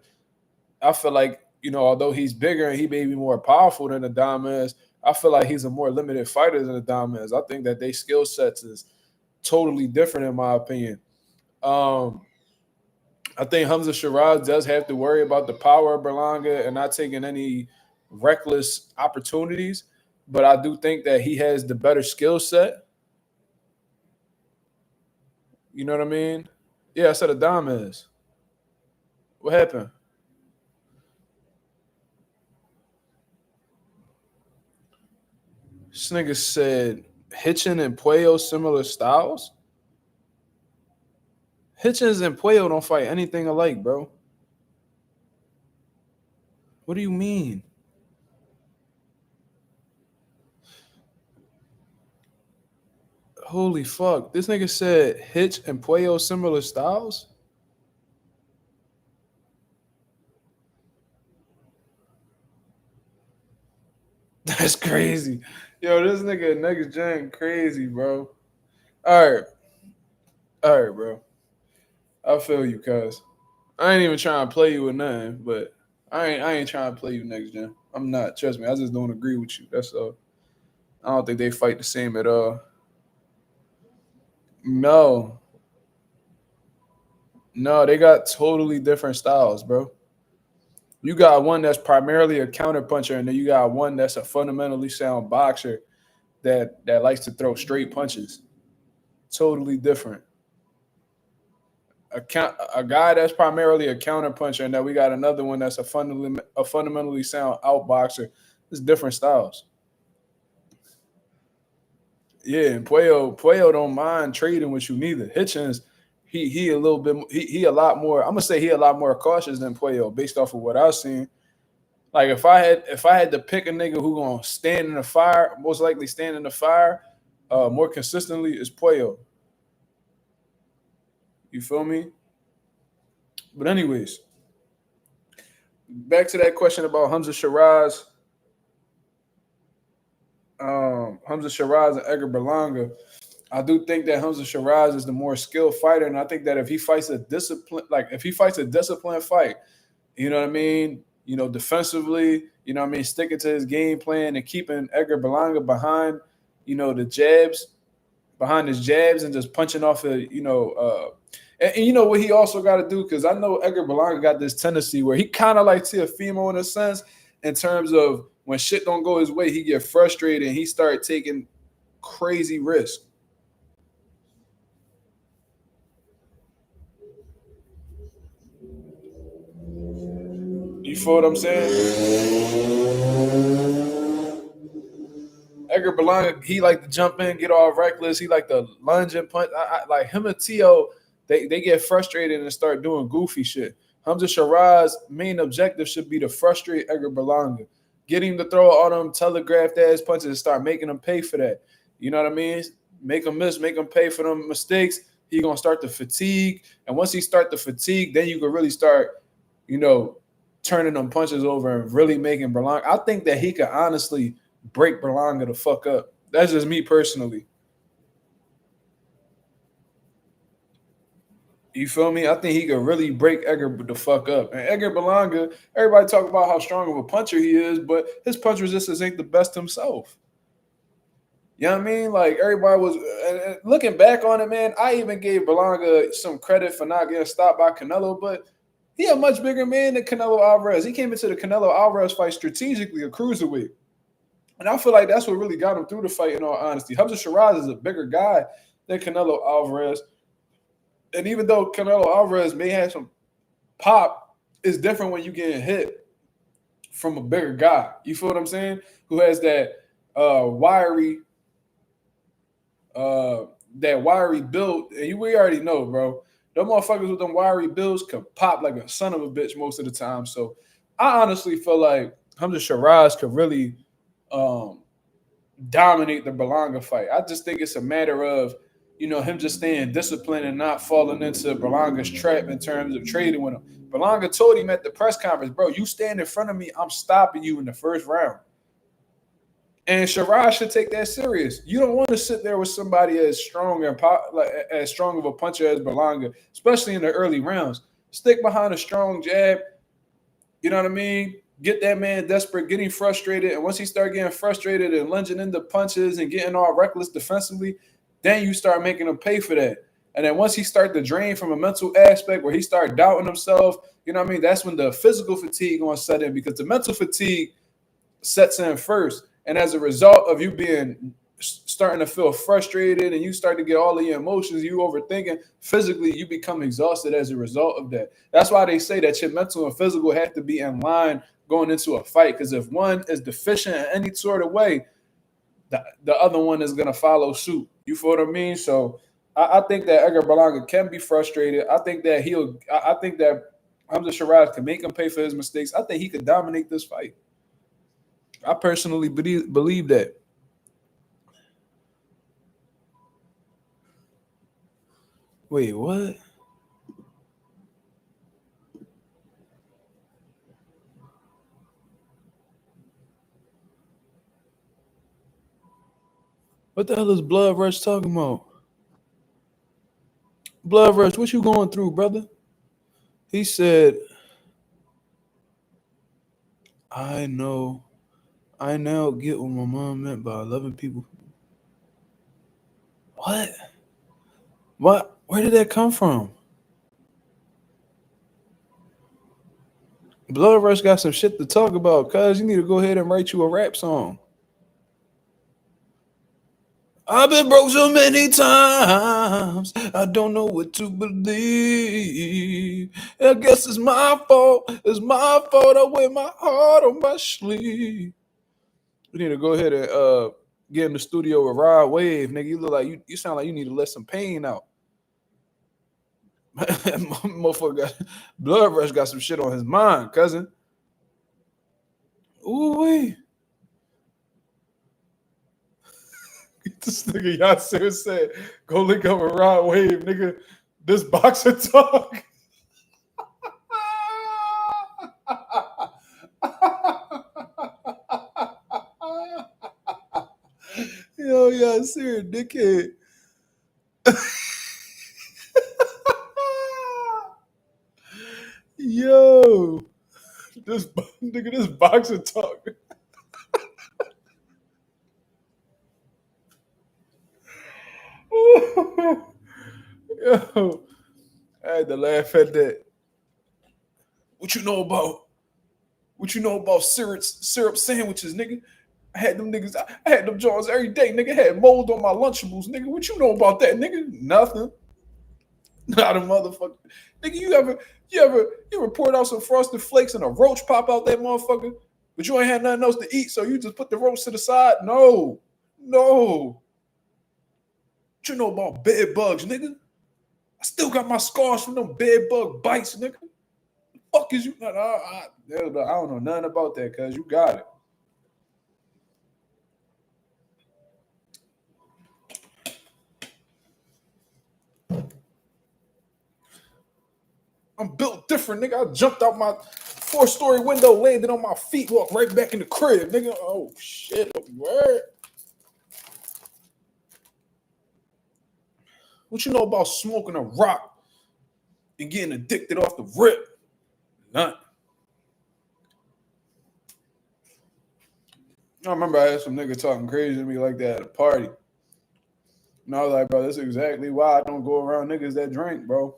I feel like although he's bigger and he may be more powerful than Adames, I feel like he's a more limited fighter than Adames. I think that they skill sets is totally different in my opinion. Um, I think Hamza Shiraz does have to worry about the power of Berlanga and not taking any reckless opportunities. But I do think that he has the better skill set. You know what I mean? Yeah, I said Adames. What happened? This nigga said Hitchin and Puello similar styles. Hitchens and Puello don't fight anything alike, bro. What do you mean? Holy fuck. This nigga said Hitch and Puello similar styles? That's crazy. Yo, this nigga next gen crazy, bro. All right. All right, bro. I feel you, cuz. I ain't even trying to play you with nothing, but I ain't trying to play you next gen. I'm not. Trust me. I just don't agree with you. That's all. I don't think they fight the same at all. No. No, they got totally different styles, bro. You got one that's primarily a counterpuncher, and then you got one that's a fundamentally sound boxer that likes to throw straight punches. Totally different. A guy that's primarily a counterpuncher, and then we got another one that's a fundamentally sound outboxer. It's different styles. Yeah, and Puello don't mind trading with you neither. Hitchens, he a little bit he a lot more. I'm gonna say he a lot more cautious than Puello based off of what I've seen. Like if I had to pick a nigga who gonna stand in the fire, most likely stand in the fire, more consistently is Puello. You feel me? But anyways, back to that question about Hamza Shiraz and Edgar Berlanga. I do think that Hamza Shiraz is the more skilled fighter, and I think that if he fights a disciplined fight, you know what I mean? Defensively, sticking to his game plan and keeping Edgar Berlanga the jabs, behind his jabs and just punching off and you know what he also got to do, because I know Edgar Berlanga got this tendency where he kind of like Teofimo in a sense, in terms of when shit don't go his way, he get frustrated and he start taking crazy risks. You feel what I'm saying? Edgar Berlanga, he like to jump in, get all reckless. He like to lunge and punch. Like him and Tio, they get frustrated and start doing goofy shit. Hamza Shiraz's main objective should be to frustrate Edgar Berlanga, get him to throw all them telegraphed ass punches and start making him pay for that. You know what I mean? Make him miss, make him pay for them mistakes. He gonna start to fatigue, and once he start to fatigue, then you can really start, you know, turning them punches over and really making Berlanga. I think that he could honestly break Berlanga the fuck up. That's just me personally. You feel me? I think he could really break Edgar the fuck up. And Edgar Berlanga, everybody talk about how strong of a puncher he is, but his punch resistance ain't the best himself. You know what I mean? Like everybody was looking back on it, man. I even gave Berlanga some credit for not getting stopped by Canelo, but he a much bigger man than Canelo Alvarez. He came into the Canelo Alvarez fight strategically a cruiserweight. And I feel like that's what really got him through the fight, in all honesty. Hamza Shiraz is a bigger guy than Canelo Alvarez. And even though Canelo Alvarez may have some pop, it's different when you getting hit from a bigger guy. You feel what I'm saying? Who has wiry, uh, that wiry build. And we already know, bro. Them motherfuckers with them wiry builds could pop like a son of a bitch most of the time. So I honestly feel like Hamza Shiraz could really um, dominate the Berlanga fight. I just think it's a matter of, him just staying disciplined and not falling into Berlanga's trap in terms of trading with him. Berlanga told him at the press conference, bro, you stand in front of me, I'm stopping you in the first round. And Shiraz should take that serious. You don't want to sit there with somebody as strong and as strong of a puncher as Berlanga, especially in the early rounds. Stick behind a strong jab. You know what I mean? Get that man desperate, getting frustrated, and once he start getting frustrated and lunging into punches and getting all reckless defensively, then you start making him pay for that. And then once he start to drain from a mental aspect where he start doubting himself, you know what I mean? That's when the physical fatigue gonna set in, because the mental fatigue sets in first. And as a result of you being starting to feel frustrated and you start to get all of your emotions, you overthinking, physically you become exhausted as a result of that. That's why they say that your mental and physical have to be in line going into a fight, because if one is deficient in any sort of way, the other one is going to follow suit. You feel what I mean? So I think that Edgar Berlanga can be frustrated. I think that Hamza Shiraz can make him pay for his mistakes. I think he could dominate this fight. I personally believe that. Wait, what? What the hell is Blood Rush talking about? Blood Rush, what you going through, brother? He said, I know. I now get what my mom meant by loving people. What? What? Where did that come from? Blood Rush got some shit to talk about, cuz you need to go ahead and write you a rap song. I've been broke so many times, I don't know what to believe. I guess it's my fault. It's my fault. I wear my heart on my sleeve. We need to go ahead and get in the studio with Rod Wave, nigga. You look like you sound like you need to let some pain out. Motherfucker got Blood Rush got some shit on his mind, cousin. Ooh wee. This nigga Yasser said, go link up with Rod Wave, nigga. This boxer talk. Yo, Yasser, dickhead. Yo, this nigga, this boxer talk. Yo, I had to laugh at that. What you know about syrup sandwiches, nigga? I had them niggas, I had them jaws every day, nigga. Had mold on my Lunchables, nigga. What you know about that, nigga? Nothing. Not a motherfucker. Nigga, you ever poured out some frosted flakes and a roach pop out that motherfucker? But you ain't had nothing else to eat, so you just put the roach to the side? No. What you know about bed bugs, nigga? I still got my scars from them bed bug bites, nigga. Fuck is you? I don't know nothing about that, cuz you got it. I'm built different, nigga. I jumped out my 4-story window, landed on my feet, walked right back in the crib, nigga. Oh shit, word. What you know about smoking a rock and getting addicted off the rip? Nothing. I remember I had some nigga talking crazy to me like that at a party. And I was like, bro, that's exactly why I don't go around niggas that drink, bro.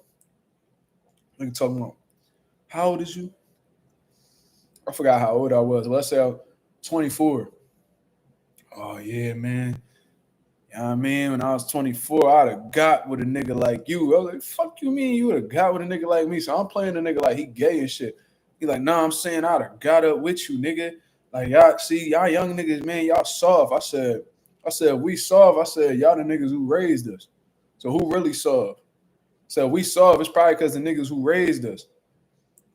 Nigga talking about, how old is you? I forgot how old I was. Let's say I was 24. Oh, yeah, man. You know what I mean? When I was 24, I'd have got with a nigga like you. I was like, fuck you mean you would have got with a nigga like me? So I'm playing a nigga like he gay and shit. He like, nah, I'm saying I'd have got up with you, nigga. Like, y'all young niggas, man, y'all soft. I said, we soft. I said, y'all the niggas who raised us. So who really soft? So we soft. It's probably because the niggas who raised us.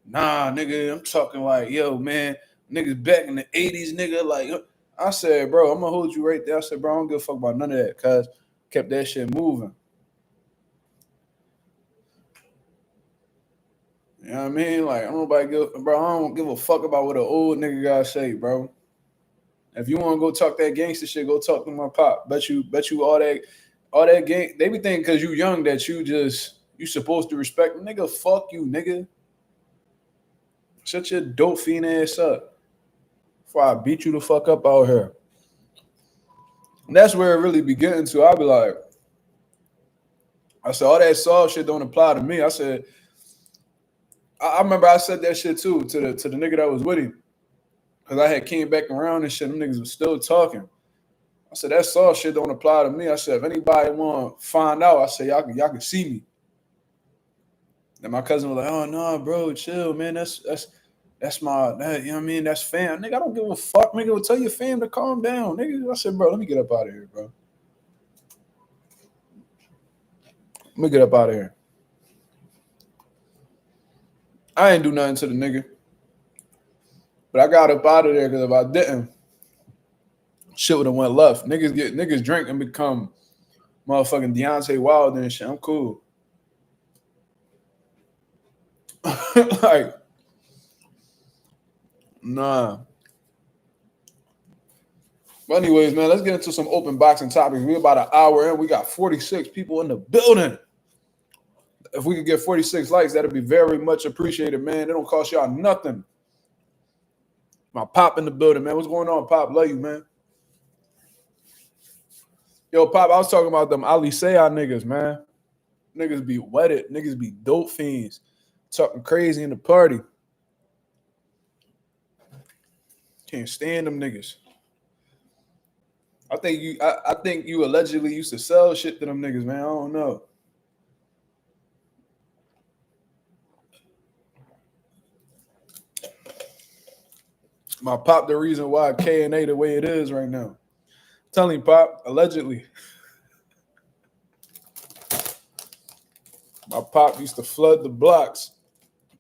Nah, nigga, I'm talking like, yo, man, niggas back in the 80s, nigga, like, I said, bro, I'm gonna hold you right there. I said, bro, I don't give a fuck about none of that, cuz kept that shit moving. You know what I mean? Like, I don't give a fuck about what an old nigga gotta say, bro. If you want to go talk that gangster shit, go talk to my pop. Bet you all that gang. They be thinking because you young that you supposed to respect them. Nigga, fuck you, nigga. Shut your dope fiend ass up before I beat you the fuck up out here. And that's where it really be getting to. I'll be like, I said, all that soft shit don't apply to me. I said, I remember I said that shit too to the nigga that was with him. Cause I had came back around and shit, them niggas was still talking. I said, that soft shit don't apply to me. I said, if anybody want to find out, I said, y'all can see me. And my cousin was like, oh no, bro, chill, man. That's my, you know what I mean? That's fam. Nigga, I don't give a fuck. Nigga, tell your fam to calm down. Nigga, I said, bro, let me get up out of here, bro. Let me get up out of here. I ain't do nothing to the nigga. But I got up out of there because if I didn't, shit would have went left. Niggas drink and become motherfucking Deontay Wilder and shit. I'm cool. Like, nah. But anyways, man, let's get into some open boxing topics. We're about an hour in. We got 46 people in the building. If we could get 46 likes, that'd be very much appreciated, man. It don't cost y'all nothing. My Pop in the building, man. What's going on, Pop? Love you, man. Yo, Pop, I was talking about them Ali Sayah niggas, man. Niggas be wetted. Niggas be dope fiends. Talking crazy in the party. Can't stand them niggas. I think you allegedly used to sell shit to them niggas, man. I don't know. My Pop, the reason why K&A the way it is right now. Tell him, Pop, allegedly. My Pop used to flood the blocks,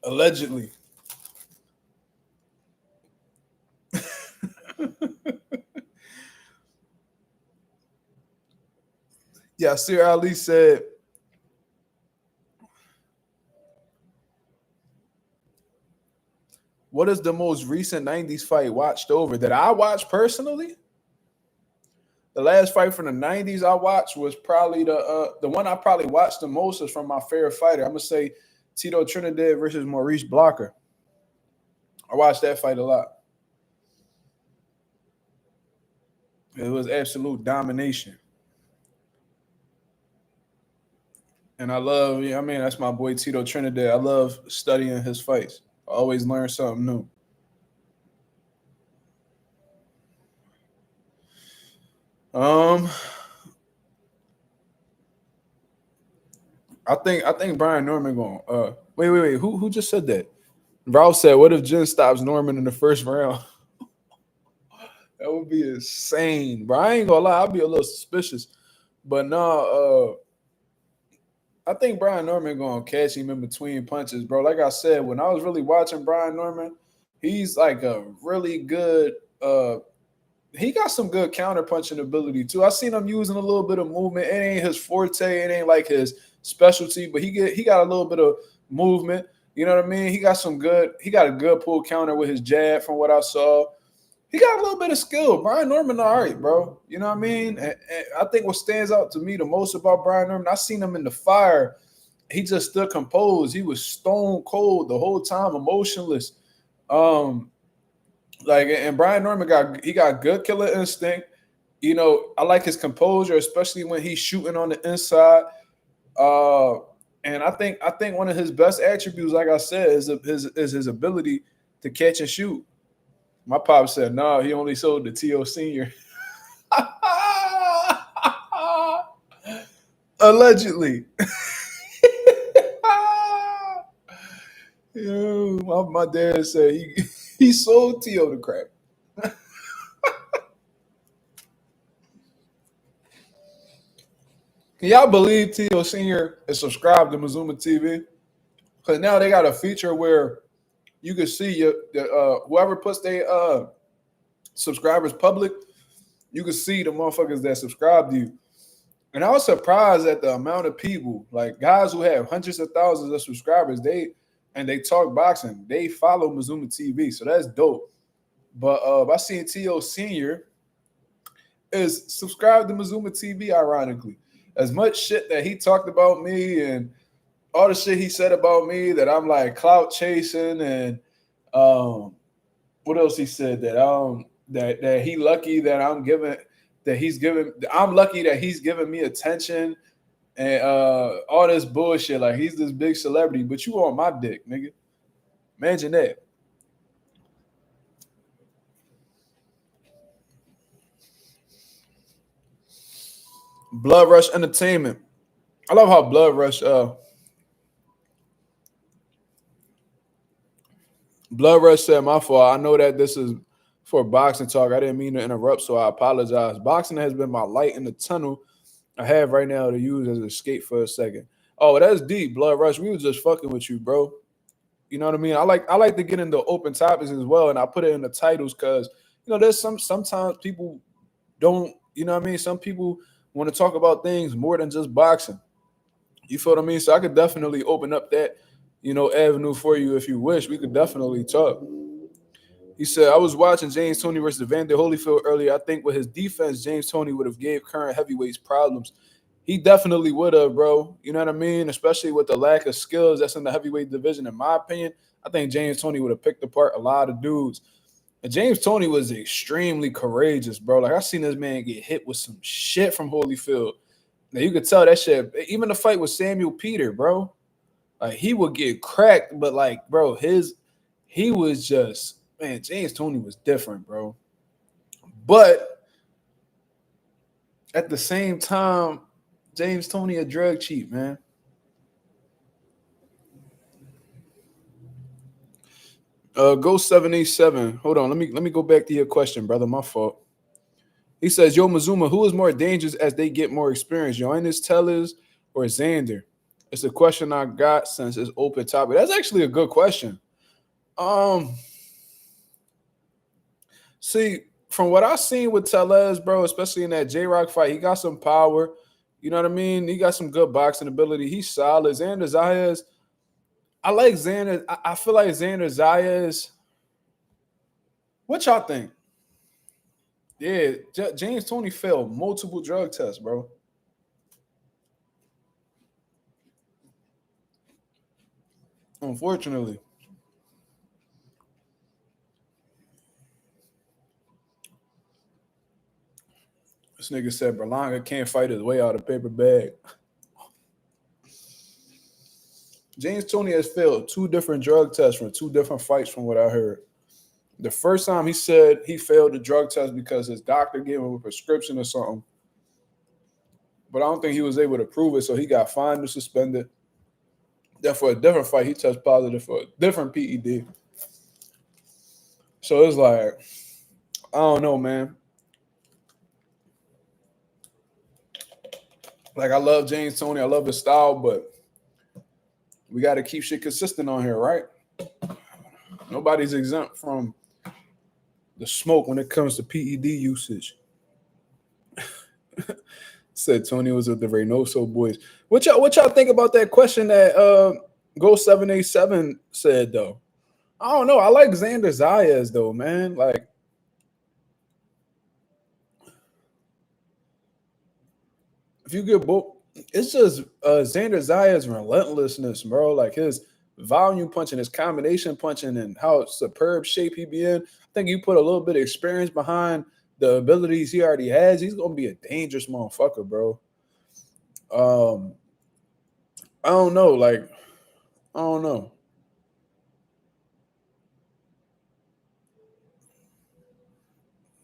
allegedly. Yeah, Sir Ali said, what is the most recent 90s fight watched over that I watched personally? The last fight from the 90s I watched was probably the one I probably watched the most is from my favorite fighter. I'm going to say Tito Trinidad versus Maurice Blocker. I watched that fight a lot. It was absolute domination. And I love, that's my boy Tito Trinidad. I love studying his fights. I always learn something new. I think Brian Norman going. Wait. Who just said that? Ralph said, "What if Jen stops Norman in the first round?" That would be insane, bro. I ain't gonna lie, I'd be a little suspicious, but no. I think Brian Norman gonna catch him in between punches, bro. Like I said, when I was really watching Brian Norman, he's like a really good. He got some good counter punching ability too. I seen him using a little bit of movement. It ain't his forte. It ain't like his specialty, but he got a little bit of movement. You know what I mean? He got a good pull counter with his jab from what I saw. He got a little bit of skill. Brian Norman, all right, bro. You know what I mean? And I think what stands out to me the most about Brian Norman, I seen him in the fire. He just stood composed. He was stone cold the whole time, emotionless. And Brian Norman got good killer instinct. You know, I like his composure, especially when he's shooting on the inside. And I think one of his best attributes, like I said, is his ability to catch and shoot. My pop said, no, he only sold the T.O. Senior. Allegedly. Yo, my dad said he sold T.O. the crack. Can y'all believe T.O. Senior is subscribed to Mazuma TV? Because now they got a feature where you can see whoever puts their subscribers public, you can see the motherfuckers that subscribe to you. And I was surprised at the amount of people, like guys who have hundreds of thousands of subscribers, they talk boxing. They follow Mazuma TV, so that's dope. But I seen T.O. Senior is subscribed to Mazuma TV, ironically. As much shit that he talked about me and all the shit he said about me that I'm like clout chasing and what else he said that he lucky that I'm lucky that he's giving me attention and all this bullshit. Like he's this big celebrity, but you on my dick, nigga. Imagine that. Blood Rush Entertainment. I love how Blood Rush said, my fault. I know that this is for boxing talk. I didn't mean to interrupt, so I apologize. Boxing has been my light in the tunnel I have right now to use as an escape for a second. Oh, that's deep, Blood Rush. We was just fucking with you, bro. You know what I mean? I like to get into open topics as well, and I put it in the titles because there's sometimes people don't, you know what I mean? Some people want to talk about things more than just boxing. You feel what I mean? So I could definitely open up that, avenue for you if you wish. We could definitely talk. He said, I was watching James Toney versus Evander Holyfield earlier. I think with his defense, James Toney would have gave current heavyweights problems. He definitely would have, bro. You know what I mean? Especially with the lack of skills that's in the heavyweight division, in my opinion. I think James Toney would have picked apart a lot of dudes. And James Toney was extremely courageous, bro. Like, I seen this man get hit with some shit from Holyfield. Now, you could tell that shit. Even the fight with Samuel Peter, bro. Like, he would get cracked, but, like, bro, he was just, man, James Toney was different, bro. But at the same time, James Toney a drug cheat, man. Go 787. Hold on, let me go back to your question, brother. My fault. He says, "Yo, Mazuma, who is more dangerous as they get more experience, Ennis, Tellers, or Xander?" It's a question I got since it's open topic. That's actually a good question. Um, See, from what I've seen with Tellez, bro, especially in that J Rock fight, he got some power. You know what I mean? He got some good boxing ability. He's solid. Xander Zayas, I like Xander. I feel like Xander Zayas. What y'all think? Yeah, James Toney failed multiple drug tests, bro. Unfortunately. This nigga said Berlanga can't fight his way out of paper bag. James Toney has failed two different drug tests from two different fights, from what I heard. The first time he said he failed the drug test because his doctor gave him a prescription or something, but I don't think he was able to prove it, so he got fined or suspended. Then for a different fight, he tested positive for a different PED. So it's like, I don't know, man. Like, I love James Toney, I love his style, but we got to keep shit consistent on here, right? Nobody's exempt from the smoke when it comes to PED usage. Said Tony was with the Reynoso boys. What y'all think about that question that Go 787 said though? I don't know. I like Xander Zayas though, man. Like, if you get both, it's just Xander Zayas' relentlessness, bro. Like his volume punching, his combination punching, and how superb shape he be in. I think you put a little bit of experience behind the abilities he already has. He's gonna be a dangerous motherfucker, bro. Um, I don't know. Like, I don't know.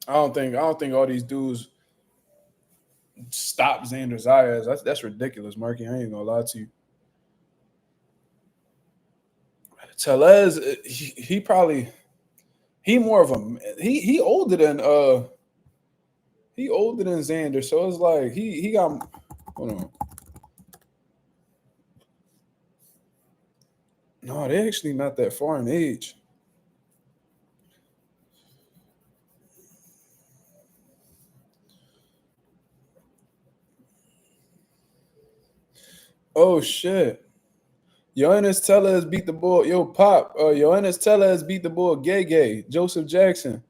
I don't think all these dudes stop Xander Zayas. That's ridiculous, Marky. I ain't gonna lie to you. Tellez, he probably he more of a he older than Xander, so it's like he got, hold on. No, they're actually not that far in age. Oh shit. Ennis Tellez beat the boy. Yo, Pop. Ennis Tellez beat the boy Gay Gay. Joseph Jackson.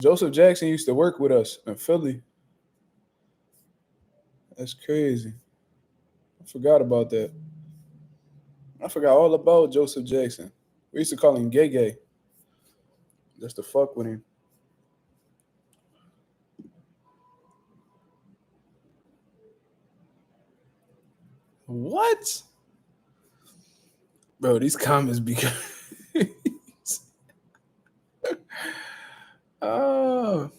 Joseph Jackson used to work with us in Philly. That's crazy. I forgot about that. I forgot all about Joseph Jackson. We used to call him Gay Gay. Just to fuck with him. What? Bro, these comments be oh.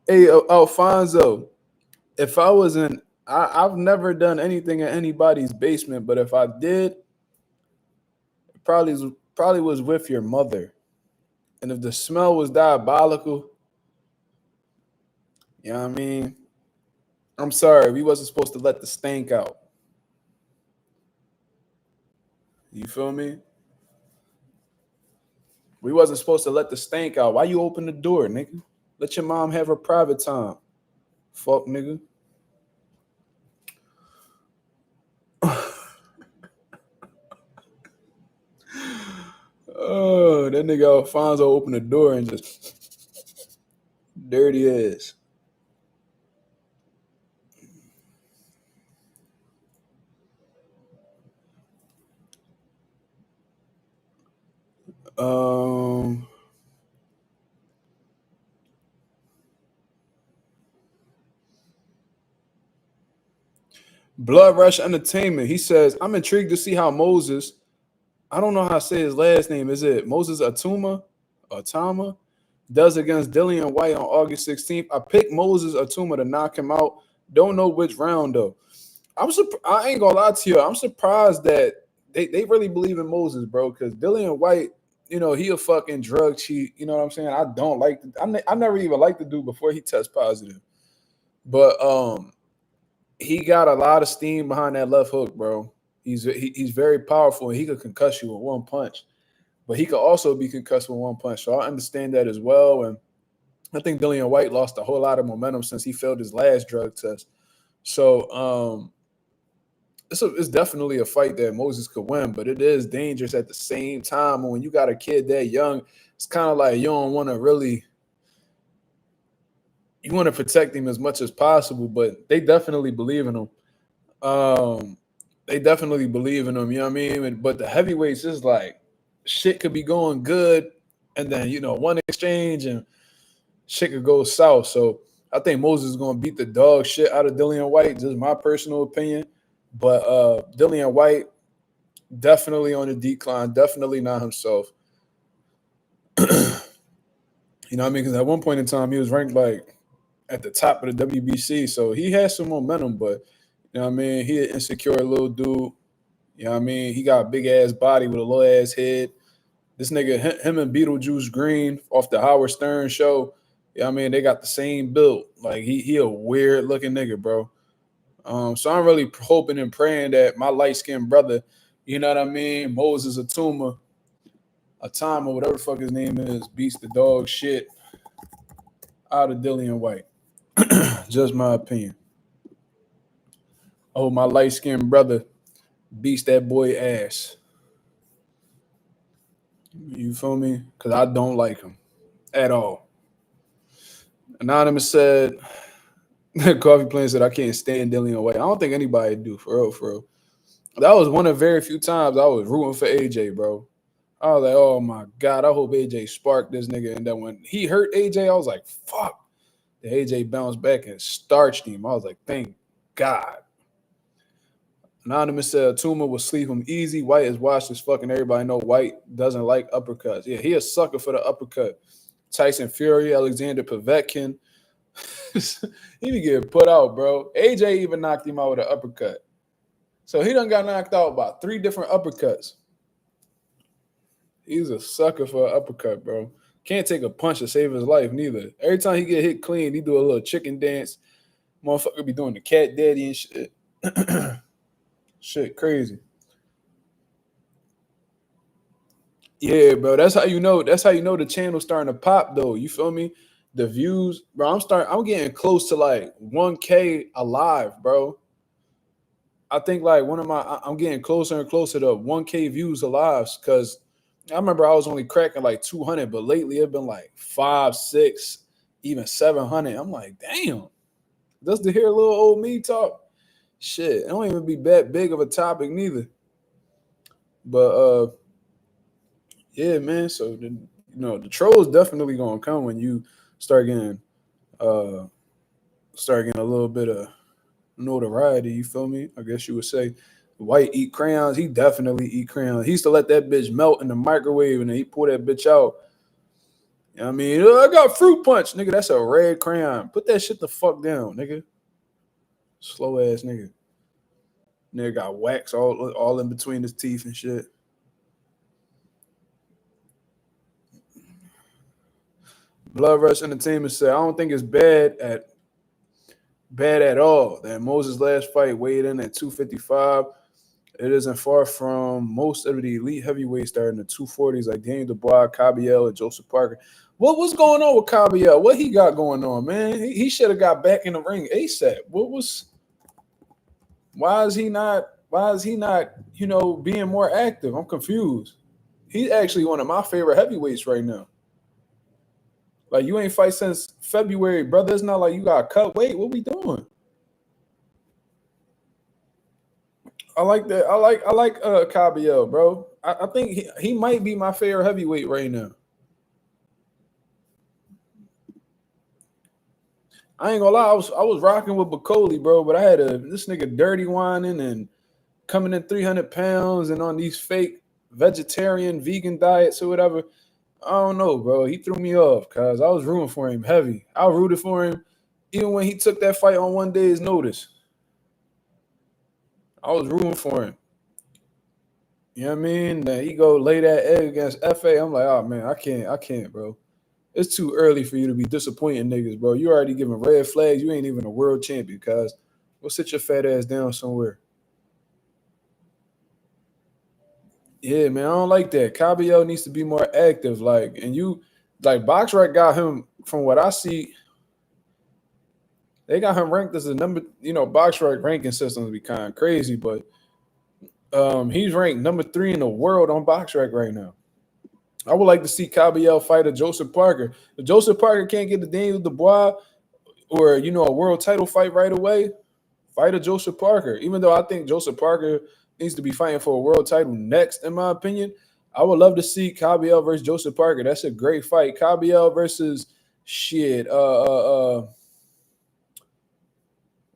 Hey, Alfonso, if I wasn't, I've never done anything in anybody's basement, but if I did, it probably was with your mother. And if the smell was diabolical, you know what I mean? I'm sorry, we wasn't supposed to let the stank out. You feel me? We wasn't supposed to let the stank out. Why you open the door, nigga? Let your mom have her private time. Fuck, nigga. Oh That nigga Alfonso opened the door and just dirty ass. Blood Rush Entertainment. He says, I'm intrigued to see how Moses, I don't know how to say his last name. Is it Moses Atuma, does against Dillian White on August 16th. I picked Moses Atuma to knock him out. Don't know which round though. I ain't gonna lie to you. I'm surprised that they really believe in Moses, bro. Because Dillian White, he a fucking drug cheat. You know what I'm saying? I don't like. I never even liked the dude before he test positive. But he got a lot of steam behind that left hook, bro. He's very powerful and he could concuss you with one punch. But he could also be concussed with one punch. So I understand that as well. And I think Dillian White lost a whole lot of momentum since he failed his last drug test. So it's definitely a fight that Moses could win, but it is dangerous at the same time. And when you got a kid that young, it's kind of like you don't want to really – you want to protect him as much as possible, but they definitely believe in him. They definitely believe in him, you know what I mean? But the heavyweights is like shit could be going good, and then, one exchange and shit could go south. So I think Moses is going to beat the dog shit out of Dillian White, just my personal opinion. But Dillian White definitely on the decline, definitely not himself. You know what I mean? Because at one point in time, he was ranked like at the top of the WBC. So he has some momentum, but you know what I mean? He an insecure little dude. You know what I mean? He got a big ass body with a little ass head. This nigga, him and Beetlejuice Green off the Howard Stern show, you know what I mean? They got the same build. Like he a weird looking nigga, bro. So I'm really hoping and praying that my light-skinned brother, you know what I mean, Moses Atuma, whatever the fuck his name is, beats the dog shit out of Dillian White. Just my opinion. Oh, my light-skinned brother beats that boy ass. You feel me? Because I don't like him at all. Anonymous said, Coffee Plant said, I can't stand Dillian White. I don't think anybody do, for real, for real. That was one of the very few times I was rooting for AJ, bro. I was like, oh my God, I hope AJ sparked this nigga. And then when he hurt AJ, I was like, fuck. The AJ bounced back and starched him. I was like, thank God. Anonymous said Tuma will sleep him easy. White is washed as fucking everybody know White doesn't like uppercuts. Yeah, he a sucker for the uppercut. Tyson Fury, Alexander Povetkin. He be getting put out, bro. AJ even knocked him out with an uppercut. So he done got knocked out by 3 different uppercuts. He's a sucker for an uppercut, bro. Can't take a punch to save his life, neither. Every time he get hit clean, he do a little chicken dance. Motherfucker be doing the cat daddy and shit. Shit, crazy. Yeah, bro. That's how you know. That's how you know the channel's starting to pop, though. You feel me? The views, bro. I'm getting close to like 1K alive, bro. I think like I'm getting closer and closer to 1K views alive because I remember I was only cracking like 200, but lately it's been like 5, 6, even 700. I'm like, damn. Just to hear a little old me talk, shit, it don't even be that big of a topic neither. But yeah, man. So the trolls definitely gonna come when you start getting a little bit of notoriety. You feel me? I guess you would say. White eat crayons. He definitely eat crayons. He used to let that bitch melt in the microwave and then he pull that bitch out. You know what I mean? I got fruit punch, nigga. That's a red crayon. Put that shit the fuck down, nigga. Slow ass nigga. Nigga got wax all in between his teeth and shit. Blood Rush Entertainment said, I don't think it's bad at all that Moses' last fight weighed in at 255. It isn't far from most of the elite heavyweights that are in the 240s, like Daniel Dubois, Cabiel, and Joseph Parker. What's going on with Cabiel? What he got going on, man? He should have got back in the ring ASAP. Why is he not, being more active? I'm confused. He's actually one of my favorite heavyweights right now. Like you ain't fight since February, brother. It's not like you got cut weight. What we doing? I like that. I like Cabello, bro. I think he might be my favorite heavyweight right now. I ain't gonna lie, I was rocking with Bacoli, bro, but I had this nigga dirty whining and coming in 300 pounds and on these fake vegetarian vegan diets or whatever. I don't know, bro. He threw me off because I was rooting for him heavy. I rooted for him even when he took that fight on 1 day's notice. I was rooting for him. You know what I mean? Then he go lay that egg against FA. I'm like, oh man, I can't, bro. It's too early for you to be disappointing niggas, bro. You already giving red flags. You ain't even a world champion, cuz. Go sit your fat ass down somewhere. Yeah, man, I don't like that. Cabello needs to be more active. Like, and you, like, BoxRec got him, from what I see, they got him ranked as a number, BoxRec ranking systems be kind of crazy, but he's ranked number 3 in the world on BoxRec right now. I would like to see Cabello fight a Joseph Parker. If Joseph Parker can't get the Daniel Dubois or, a world title fight right away, fight a Joseph Parker. Even though I think Joseph Parker needs to be fighting for a world title next, in my opinion, I would love to see Cabello versus Joseph Parker. That's a great fight. Cabello versus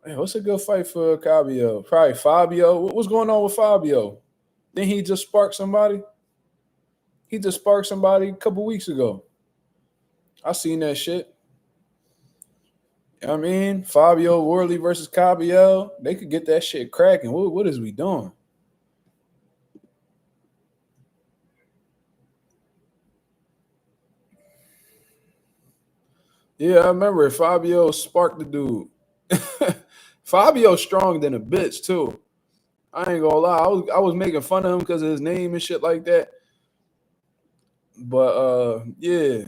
man, what's a good fight for Cabello? Probably Fabio. What's going on with Fabio? Then he just sparked somebody? He just sparked somebody a couple weeks ago. I seen that shit. You know what I mean? Fabio Worley versus Cabello. They could get that shit cracking. What is we doing? Yeah, I remember Fabio sparked the dude. Fabio strong than a bitch too. I ain't gonna lie. I was making fun of him because of his name and shit like that. But yeah.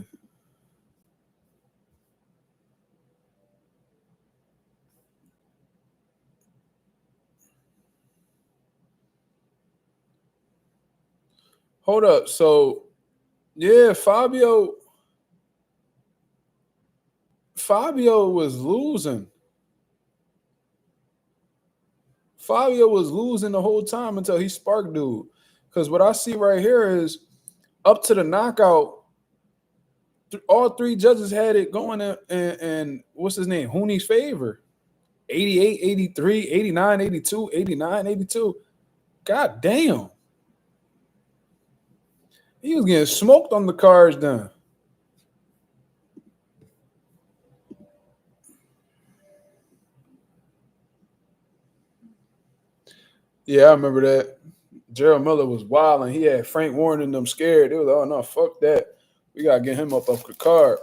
Hold up. So yeah, Fabio was losing. Fabio was losing the whole time until he sparked dude. Because what I see right here is up to the knockout, all 3 judges had it going in what's his name? Hooney's favor. 88, 83, 89, 82, 89, 82. God damn. He was getting smoked on the cards then. Yeah, I remember that. Gerald Miller was wild and he had Frank Warren and them scared. They was like, oh no, fuck that. We gotta get him up off the card.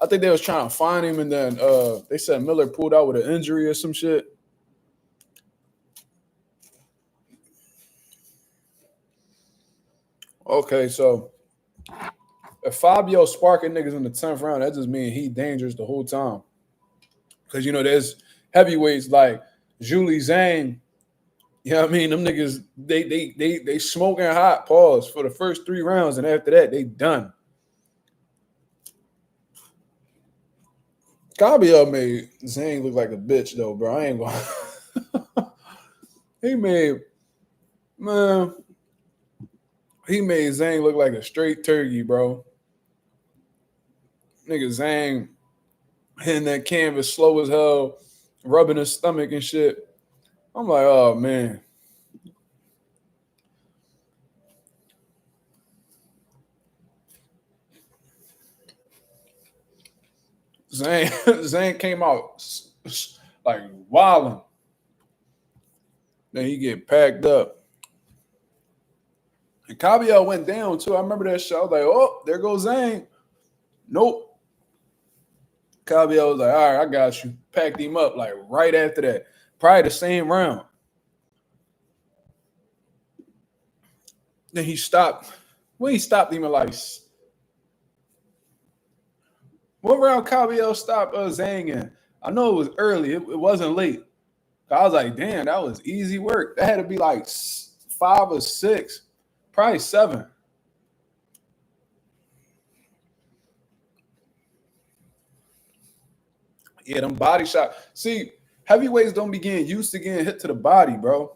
I think they was trying to find him and then they said Miller pulled out with an injury or some shit. Okay, so if Fabio sparking niggas in the 10th round, that just means he dangerous the whole time. Because there's heavyweights like Julie Zhang. You know what I mean? Them niggas, they smoking hot, pause, for the first 3 rounds, and after that, they done. Cabello made Zhang look like a bitch, though, bro. I ain't gonna. he made Zhang look like a straight turkey, bro. Nigga Zhang hitting that canvas slow as hell, rubbing his stomach and shit. I'm like, oh man. Zhang came out like wilding. Then he get packed up. And Cabello went down too. I remember that shit. I was like, oh, there goes Zhang. Nope. Cabello was like, all right, I got you. Packed him up like right after that. Probably the same round. Then he stopped. Well, he stopped him at like what round Cabello stopped Zhang in? I know it was early. It wasn't late. I was like, damn, that was easy work. That had to be like 5 or 6. Probably 7. Yeah, them body shot. See, heavyweights don't be getting used to getting hit to the body, bro.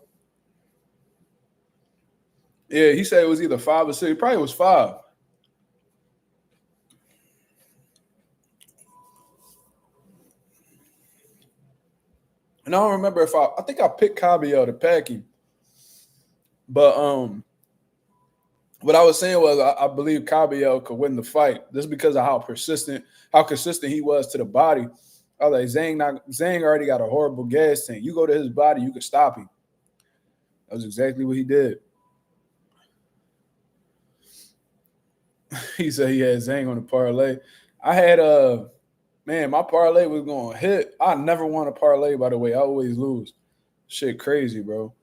Yeah, he said it was either 5 or 6. It probably was 5. And I don't remember if I think I picked Cabello to pack him. But what I was saying was I believe Cabello could win the fight just because of how consistent he was to the body. I was like, Zhang already got a horrible gas tank. You go to his body, you could stop him. That was exactly what he did. He said he had Zhang on the parlay. I had my parlay was going to hit. I never won a parlay, by the way. I always lose. Shit crazy, bro.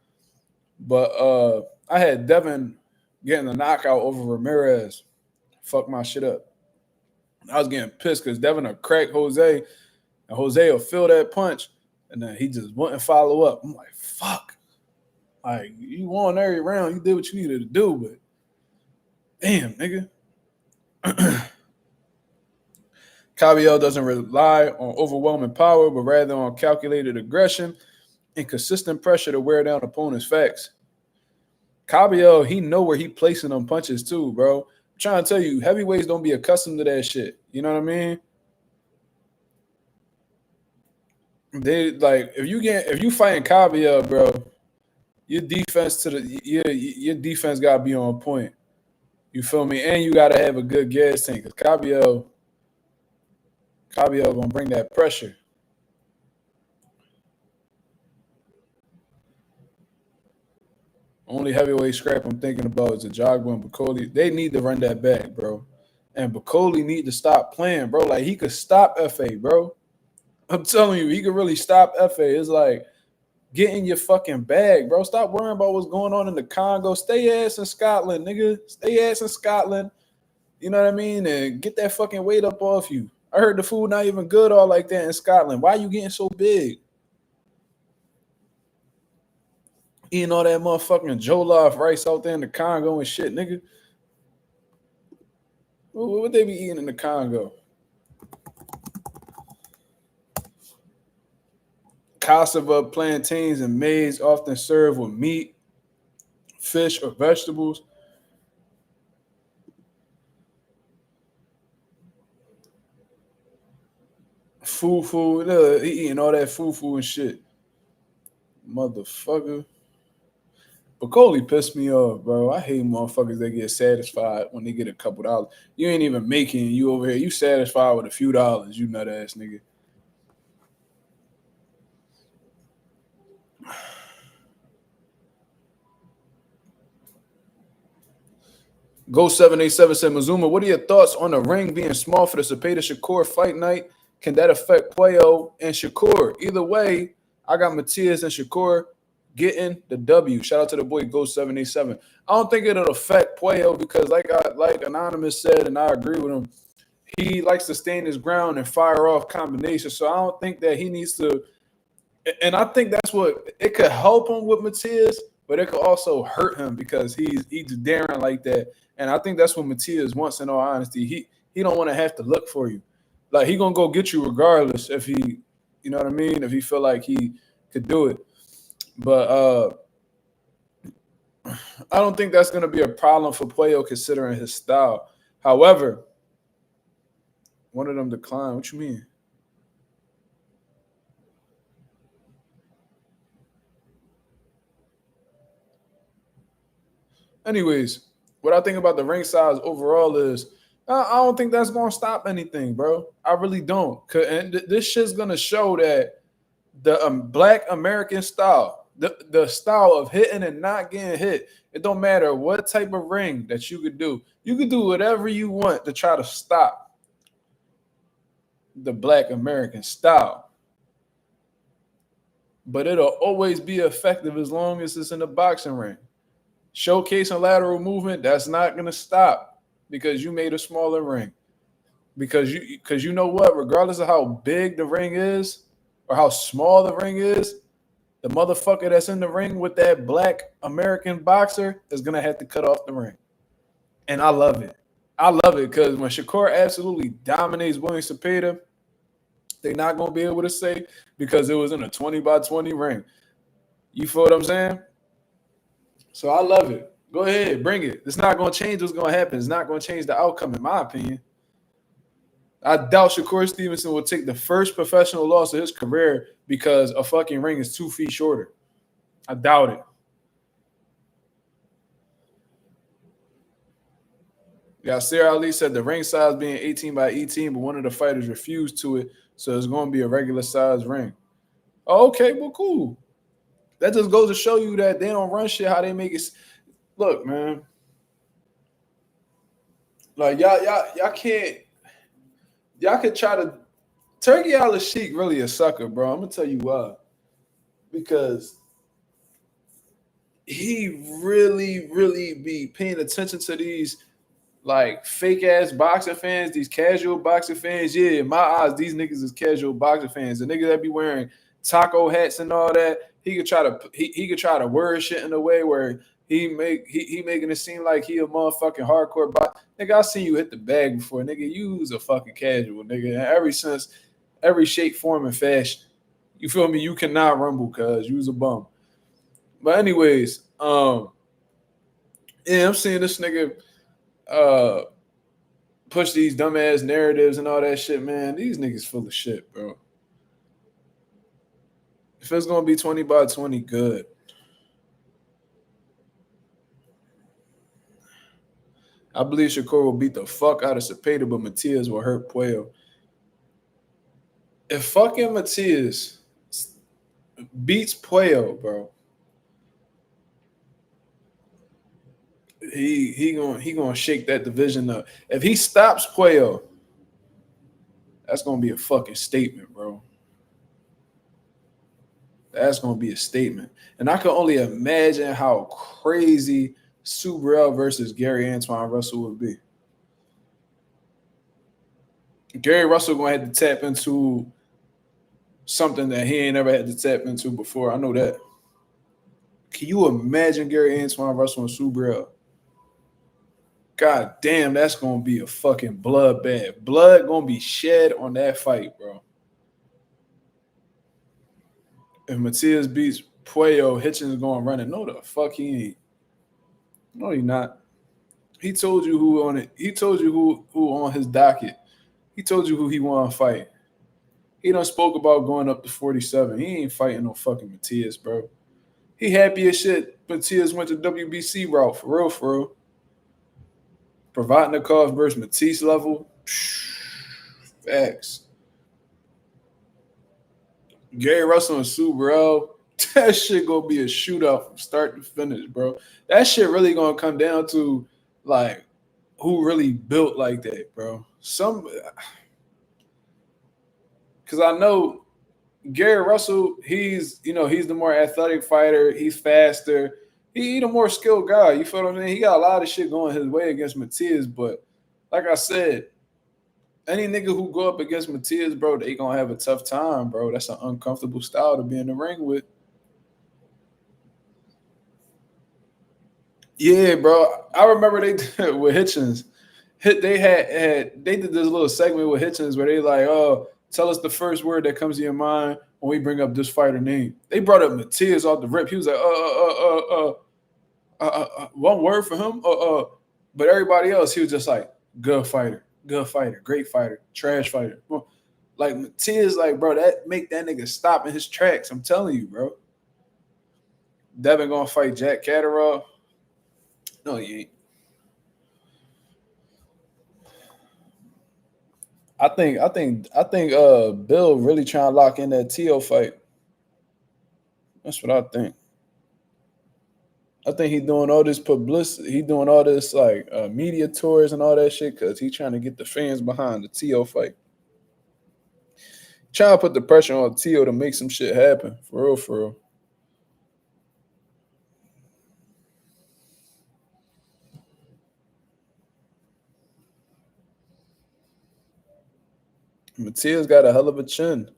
But I had Devin getting a knockout over Ramirez. Fuck my shit up. I was getting pissed because Devin will crack Jose, and Jose will feel that punch, and then he just wouldn't follow up. I'm like, fuck. Like, you won every round. You did what you needed to do, but damn, nigga. Cabello doesn't rely on overwhelming power, but rather on calculated aggression and consistent pressure to wear down opponents' facts. Cabello, he know where he placing them punches too, bro. I'm trying to tell you, heavyweights don't be accustomed to that shit. You know what I mean? They like if you fighting Cabello, bro, your defense your defense gotta be on point. You feel me? And you gotta have a good gas tank. Cause Cabello gonna bring that pressure. Only heavyweight scrap I'm thinking about is Ajagba and Bacoli. They need to run that back, bro. And Bacoli need to stop playing, bro. Like he could stop FA, bro. I'm telling you, he could really stop FA. It's like get in your fucking bag, bro. Stop worrying about what's going on in the Congo. Stay ass in Scotland, nigga. Stay ass in Scotland. You know what I mean? And get that fucking weight up off you. I heard the food not even good all like that in Scotland. Why you getting so big? Eating all that motherfucking jollof rice out there in the Congo and shit, nigga. What would they be eating in the Congo? Cassava, plantains, and maize often served with meat, fish, or vegetables. Fufu, he eating all that fufu and shit. Motherfucker. Bacoli pissed me off, bro. I hate motherfuckers that get satisfied when they get a couple dollars. You ain't even making you over here. You satisfied with a few dollars, you nut ass nigga. Go 787 said, Mazuma, what are your thoughts on the ring being small for the Cepeda Shakur fight night? Can that affect Puello and Shakur? Either way, I got Matias and Shakur getting the W. Shout out to the boy Go 787. I don't think it'll affect Puello because like Anonymous said, and I agree with him, he likes to stand his ground and fire off combinations. So I don't think that he needs to, and I think that's what it could help him with Matias, but it could also hurt him because he's daring like that. And I think that's what Matias wants, in all honesty. He don't want to have to look for you. Like, he going to go get you regardless if he, you know what I mean, if he feel like he could do it. But I don't think that's going to be a problem for Puello considering his style. However, one of them declined. What you mean? Anyways, what I think about the ring size overall is I don't think that's going to stop anything, bro. I really don't. And this shit's going to show that the Black American style, the style of hitting and not getting hit, it don't matter what type of ring that you could do. You could do whatever you want to try to stop the Black American style. But it'll always be effective as long as it's in the boxing ring. Showcase and lateral movement, that's not going to stop because you made a smaller ring. Because you know what? Regardless of how big the ring is or how small the ring is, The motherfucker that's in the ring with that black American boxer is gonna have to cut off the ring. And I love it. I love it because when Shakur absolutely dominates William Cepeda, they're not gonna be able to say because it was in a 20-by-20 ring. You feel what I'm saying? So I love it. Go ahead, bring it. It's not gonna change what's gonna happen. It's not gonna change the outcome, in my opinion. I doubt Shakur Stevenson will take the first professional loss of his career because a fucking ring is 2 feet shorter. I doubt it. Yeah, Sarah Ali said the ring size being 18 by 18, but one of the fighters refused to it, so it's going to be a regular size ring. Oh, okay, well, cool. That just goes to show you that they don't run shit how they make it. Look, man, like y'all can't. Y'all could try to. Turkey Al-Sheikh really a sucker, bro. I'm gonna tell you why. Because he really be paying attention to these like fake ass boxer fans, these casual boxer fans. Yeah, in my eyes, these niggas is casual boxer fans. The niggas that be wearing taco hats and all that. He could try to word shit in a way where he making it seem like he a motherfucking hardcore boxer. Nigga, I seen you hit the bag before, nigga. You was a fucking casual, nigga. And every shape, form, and fashion, you feel me? You cannot rumble cause you was a bum. But anyways, yeah, I'm seeing this nigga push these dumbass narratives and all that shit, man. These niggas full of shit, bro. If it's gonna be 20-by-20, good. I believe Shakur will beat the fuck out of Cepeda, but Matias will hurt Puello. If fucking Matias beats Puello, bro, he gonna shake that division up. If he stops Puello, that's gonna be a fucking statement, bro. That's gonna be a statement. And I can only imagine how crazy Subriel versus Gary Antoine Russell would be. Gary Russell gonna have to tap into something that he ain't never had to tap into before. I know that. Can you imagine Gary Antoine Russell and Subriel? God damn, that's gonna be a fucking bloodbath. Blood gonna be shed on that fight, bro. If Matias beats Puello, Hitchens going running. No, the fuck he ain't. No, he not. He told you who on it. He told you who on his docket. He told you who he want to fight. He done spoke about going up to 47. He ain't fighting no fucking Matias, bro. He happy as shit. Matias went to WBC route for real, for real. Provodnikov versus Matisse level. Facts. Gary Russell and Subriel, that shit gonna be a shootout from start to finish, bro. That shit really gonna come down to like who really built like that, bro. Because I know Gary Russell, he's the more athletic fighter. He's faster. He the more skilled guy. You feel what I mean? He got a lot of shit going his way against Matias, but like I said, any nigga who go up against Matias, bro, they gonna have a tough time, bro. That's an uncomfortable style to be in the ring with. Yeah, bro. I remember they did with Hitchens. They did this little segment with Hitchens where they like, oh, tell us the first word that comes to your mind when we bring up this fighter name. They brought up Matias off the rip. He was like, one word for him. But everybody else, he was just like, good fighter, great fighter, trash fighter. Like Matias, like, bro, that make that nigga stop in his tracks. I'm telling you, bro. Devin gonna fight Jack Catterall. No, he ain't. I think Bill really trying to lock in that Tio fight. That's what I think. I think he doing all this publicity. He doing all this like media tours and all that shit because he trying to get the fans behind the Tio fight. Trying to put the pressure on Tio to make some shit happen. For real, for real. Matias got a hell of a chin.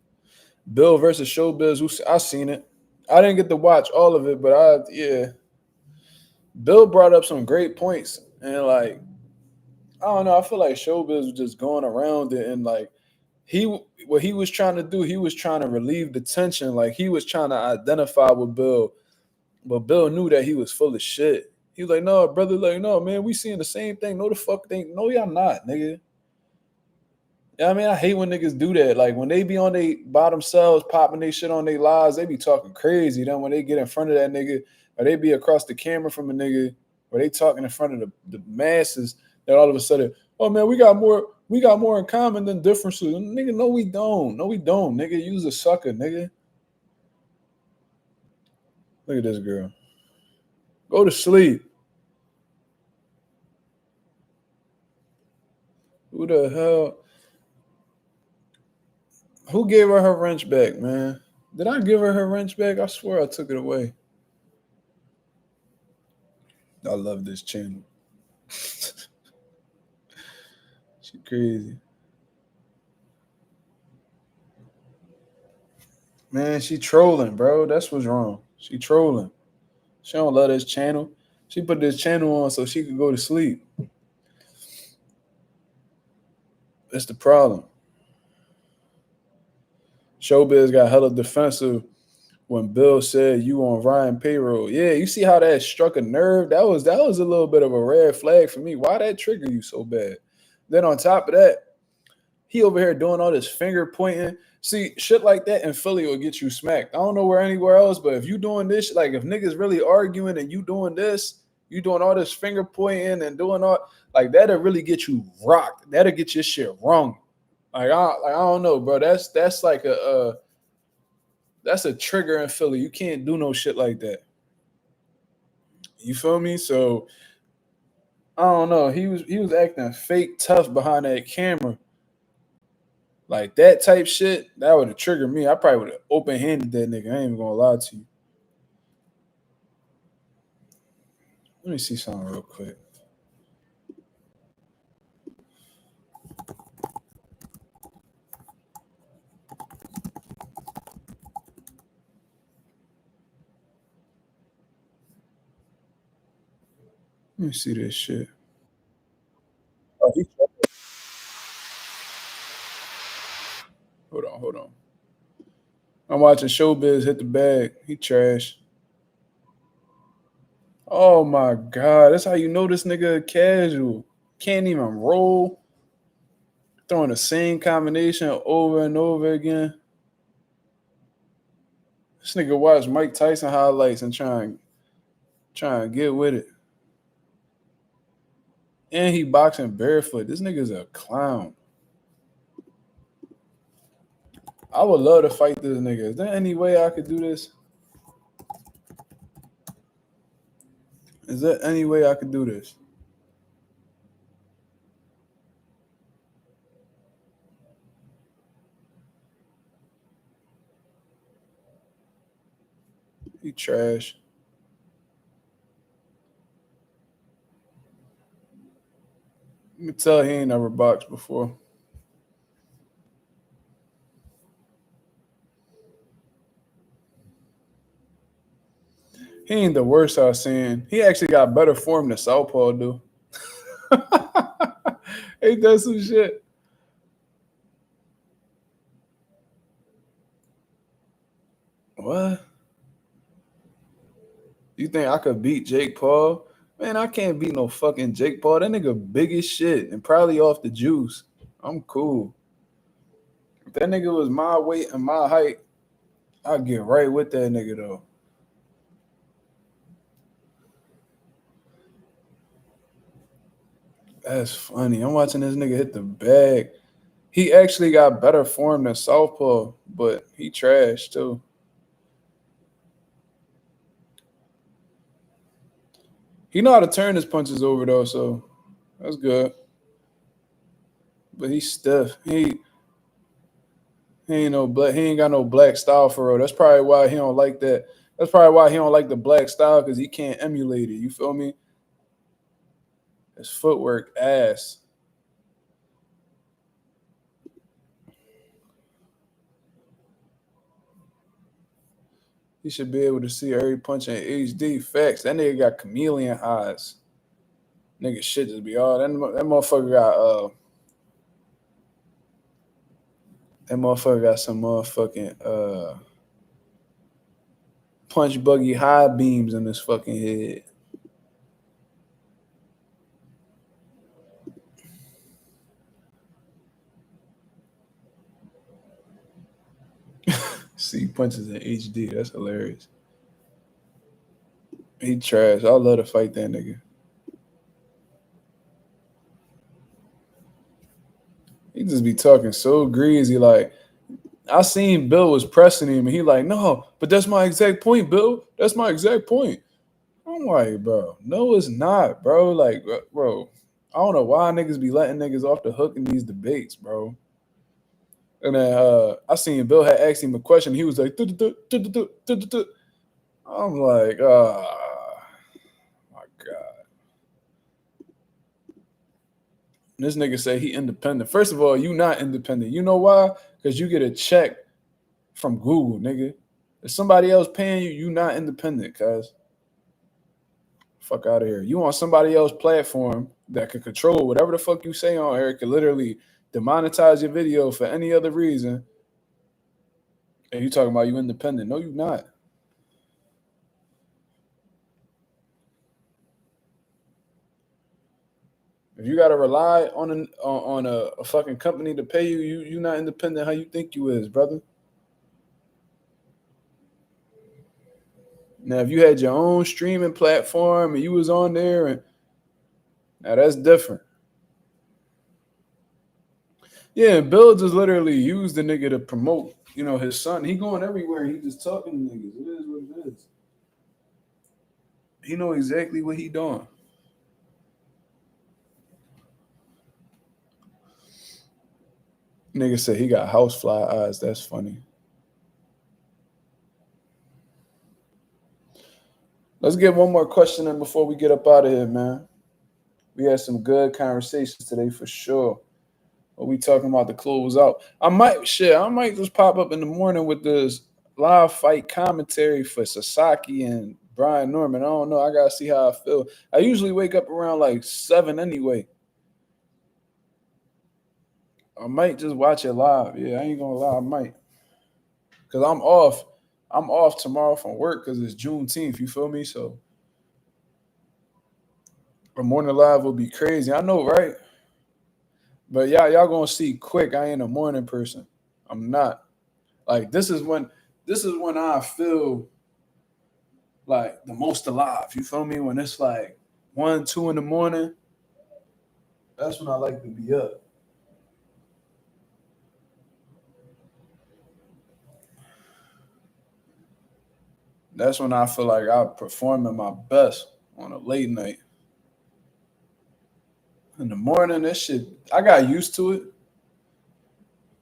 Bill versus Showbiz. I seen it. I didn't get to watch all of it, but yeah. Bill brought up some great points, and like I don't know, I feel like Showbiz was just going around it, and like he what he was trying to do, he was trying to relieve the tension. Like he was trying to identify with Bill, but Bill knew that he was full of shit. He was like, "No, brother, like no, man, we seeing the same thing. No, the fuck thing. No, y'all not, nigga." Yeah, I mean, I hate when niggas do that. Like when they be on they by themselves, popping they shit on their lives, they be talking crazy. Then when they get in front of that nigga, or they be across the camera from a nigga, or they talking in front of the masses, then all of a sudden, oh man, we got more in common than differences. Nigga, no, we don't. No, we don't. Nigga, you's a sucker, nigga. Look at this girl. Go to sleep. Who the hell? Who gave her wrench back, man? Did I give her wrench back? I swear I took it away. I love this channel. She crazy. Man, she trolling, bro. That's what's wrong. She trolling. She don't love this channel. She put this channel on so she could go to sleep. That's the problem. Showbiz got hella defensive when Bill said you on Ryan payroll. Yeah, you see how that struck a nerve? That was a little bit of a red flag for me. Why that trigger you so bad? Then on top of that, he over here doing all this finger pointing. See, shit like that in Philly will get you smacked. I don't know where anywhere else, but if you doing this, like if niggas really arguing and you doing this, you doing all this finger pointing and doing all like that'll really get you rocked. That'll get your shit wrong. I don't know, bro. That's like that's a trigger in Philly. You can't do no shit like that. You feel me? So I don't know. He was acting fake tough behind that camera. Like that type shit, that would have triggered me. I probably would have open handed that nigga. I ain't even gonna lie to you. Let me see something real quick. Let me see this shit. Oh, hold on. I'm watching Showbiz hit the bag. He trash. Oh my god, that's how you know this nigga casual. Can't even roll. Throwing the same combination over and over again. This nigga watch Mike Tyson highlights and try and get with it. And he boxing barefoot. This nigga's a clown. I would love to fight this nigga. Is there any way I could do this? Is there any way I could do this? He trash. You can tell he ain't never boxed before. He ain't the worst I've seen. He actually got better form than Southpaw do. Ain't that some shit? What? You think I could beat Jake Paul? Man, I can't beat no fucking Jake Paul. That nigga big as shit and probably off the juice. I'm cool. If that nigga was my weight and my height, I'd get right with that nigga though. That's funny. I'm watching this nigga hit the bag. He actually got better form than Southpaw, but he trash too. He know how to turn his punches over though, so that's good. But he's stiff. He ain't no black. He ain't got no black style for real. That's probably why he don't like that. That's probably why he don't like the black style because he can't emulate it. You feel me? His footwork ass. He should be able to see every punch in HD. Facts. That nigga got chameleon eyes. Nigga shit just be all that motherfucker got that motherfucker got some motherfucking punch buggy high beams in his fucking head. See punches in HD. That's hilarious. He trash. I love to fight that nigga. He just be talking so greasy. Like, I seen Bill was pressing him, and he like, no, but that's my exact point, Bill. That's my exact point. I'm like, bro, no, it's not, bro. Like, bro, I don't know why niggas be letting niggas off the hook in these debates, bro. And then I seen Bill had asked him a question. He was like, I'm like, my God. And this nigga say he independent. First of all, you not independent. You know why? Because you get a check from Google, nigga. If somebody else paying you, you not independent, cuz. Fuck out of here. You on somebody else's platform that can control whatever the fuck you say on here, can literally demonetize your video for any other reason. And you talking about you independent. No, you not. If you gotta rely on a fucking company to pay you, you not independent how you think you is, brother. Now, if you had your own streaming platform and you was on there, and now that's different. Yeah, Bill just literally used the nigga to promote, his son. He going everywhere. He just talking to niggas. It is what it is. He know exactly what he doing. Nigga said he got housefly eyes. That's funny. Let's get one more question in before we get up out of here, man. We had some good conversations today for sure. What we talking about to close out? I might just pop up in the morning with this live fight commentary for Sasaki and Brian Norman. I don't know. I gotta see how I feel. I usually wake up around like 7 anyway. I might just watch it live. Yeah, I ain't gonna lie, I might. Cause I'm off. I'm off tomorrow from work because it's Juneteenth. You feel me? So a morning live will be crazy. I know, right? But y'all gonna see quick. I ain't a morning person. I'm not. Like this is when I feel like the most alive. You feel me? When it's like 1, 2 in the morning, that's when I like to be up. That's when I feel like I'm performing my best on a late night. In the morning, this shit, I got used to it.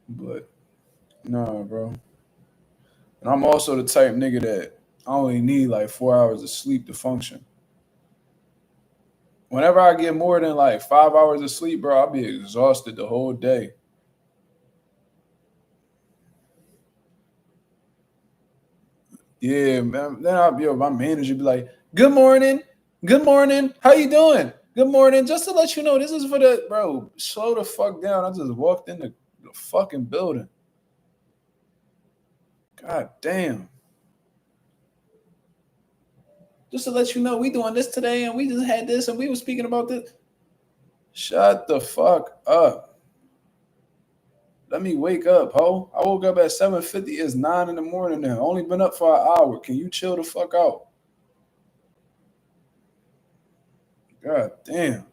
But nah, bro. And I'm also the type nigga that I only need like 4 hours of sleep to function. Whenever I get more than like 5 hours of sleep, bro, I'll be exhausted the whole day. Yeah, man. Then my manager be like, "Good morning, good morning. How you doing? Good morning. Just to let you know, this is for the bro. Slow the fuck down. I just walked in the fucking building. God damn. Just to let you know, we doing this today, and we just had this, and we were speaking about this. Shut the fuck up. Let me wake up, ho. I woke up at 7:50. It's 9 in the morning now. Only been up for an hour. Can you chill the fuck out? God damn.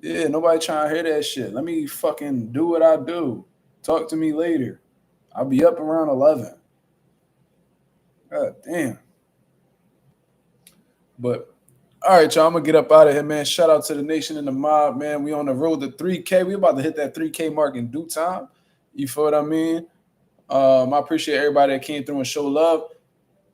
Yeah, nobody trying to hear that shit. Let me fucking do what I do. Talk to me later. I'll be up around 11. God damn. But all right, y'all. I'm gonna get up out of here, man. Shout out to the nation and the mob, man. We on the road to 3K. We about to hit that 3K mark in due time. You feel what I mean? I appreciate everybody that came through and show love.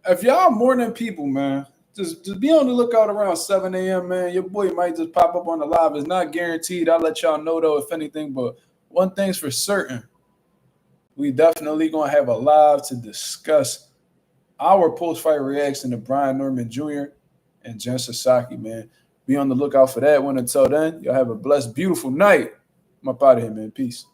If y'all morning people, man, just be on the lookout around 7 a.m., man. Your boy might just pop up on the live. It's not guaranteed. I'll let y'all know though, if anything. But one thing's for certain, we definitely gonna have a live to discuss our post-fight reaction to Brian Norman Jr. and Jen Sasaki, man. Be on the lookout for that one. Until then, y'all have a blessed, beautiful night. I'm up out of here, man. Peace.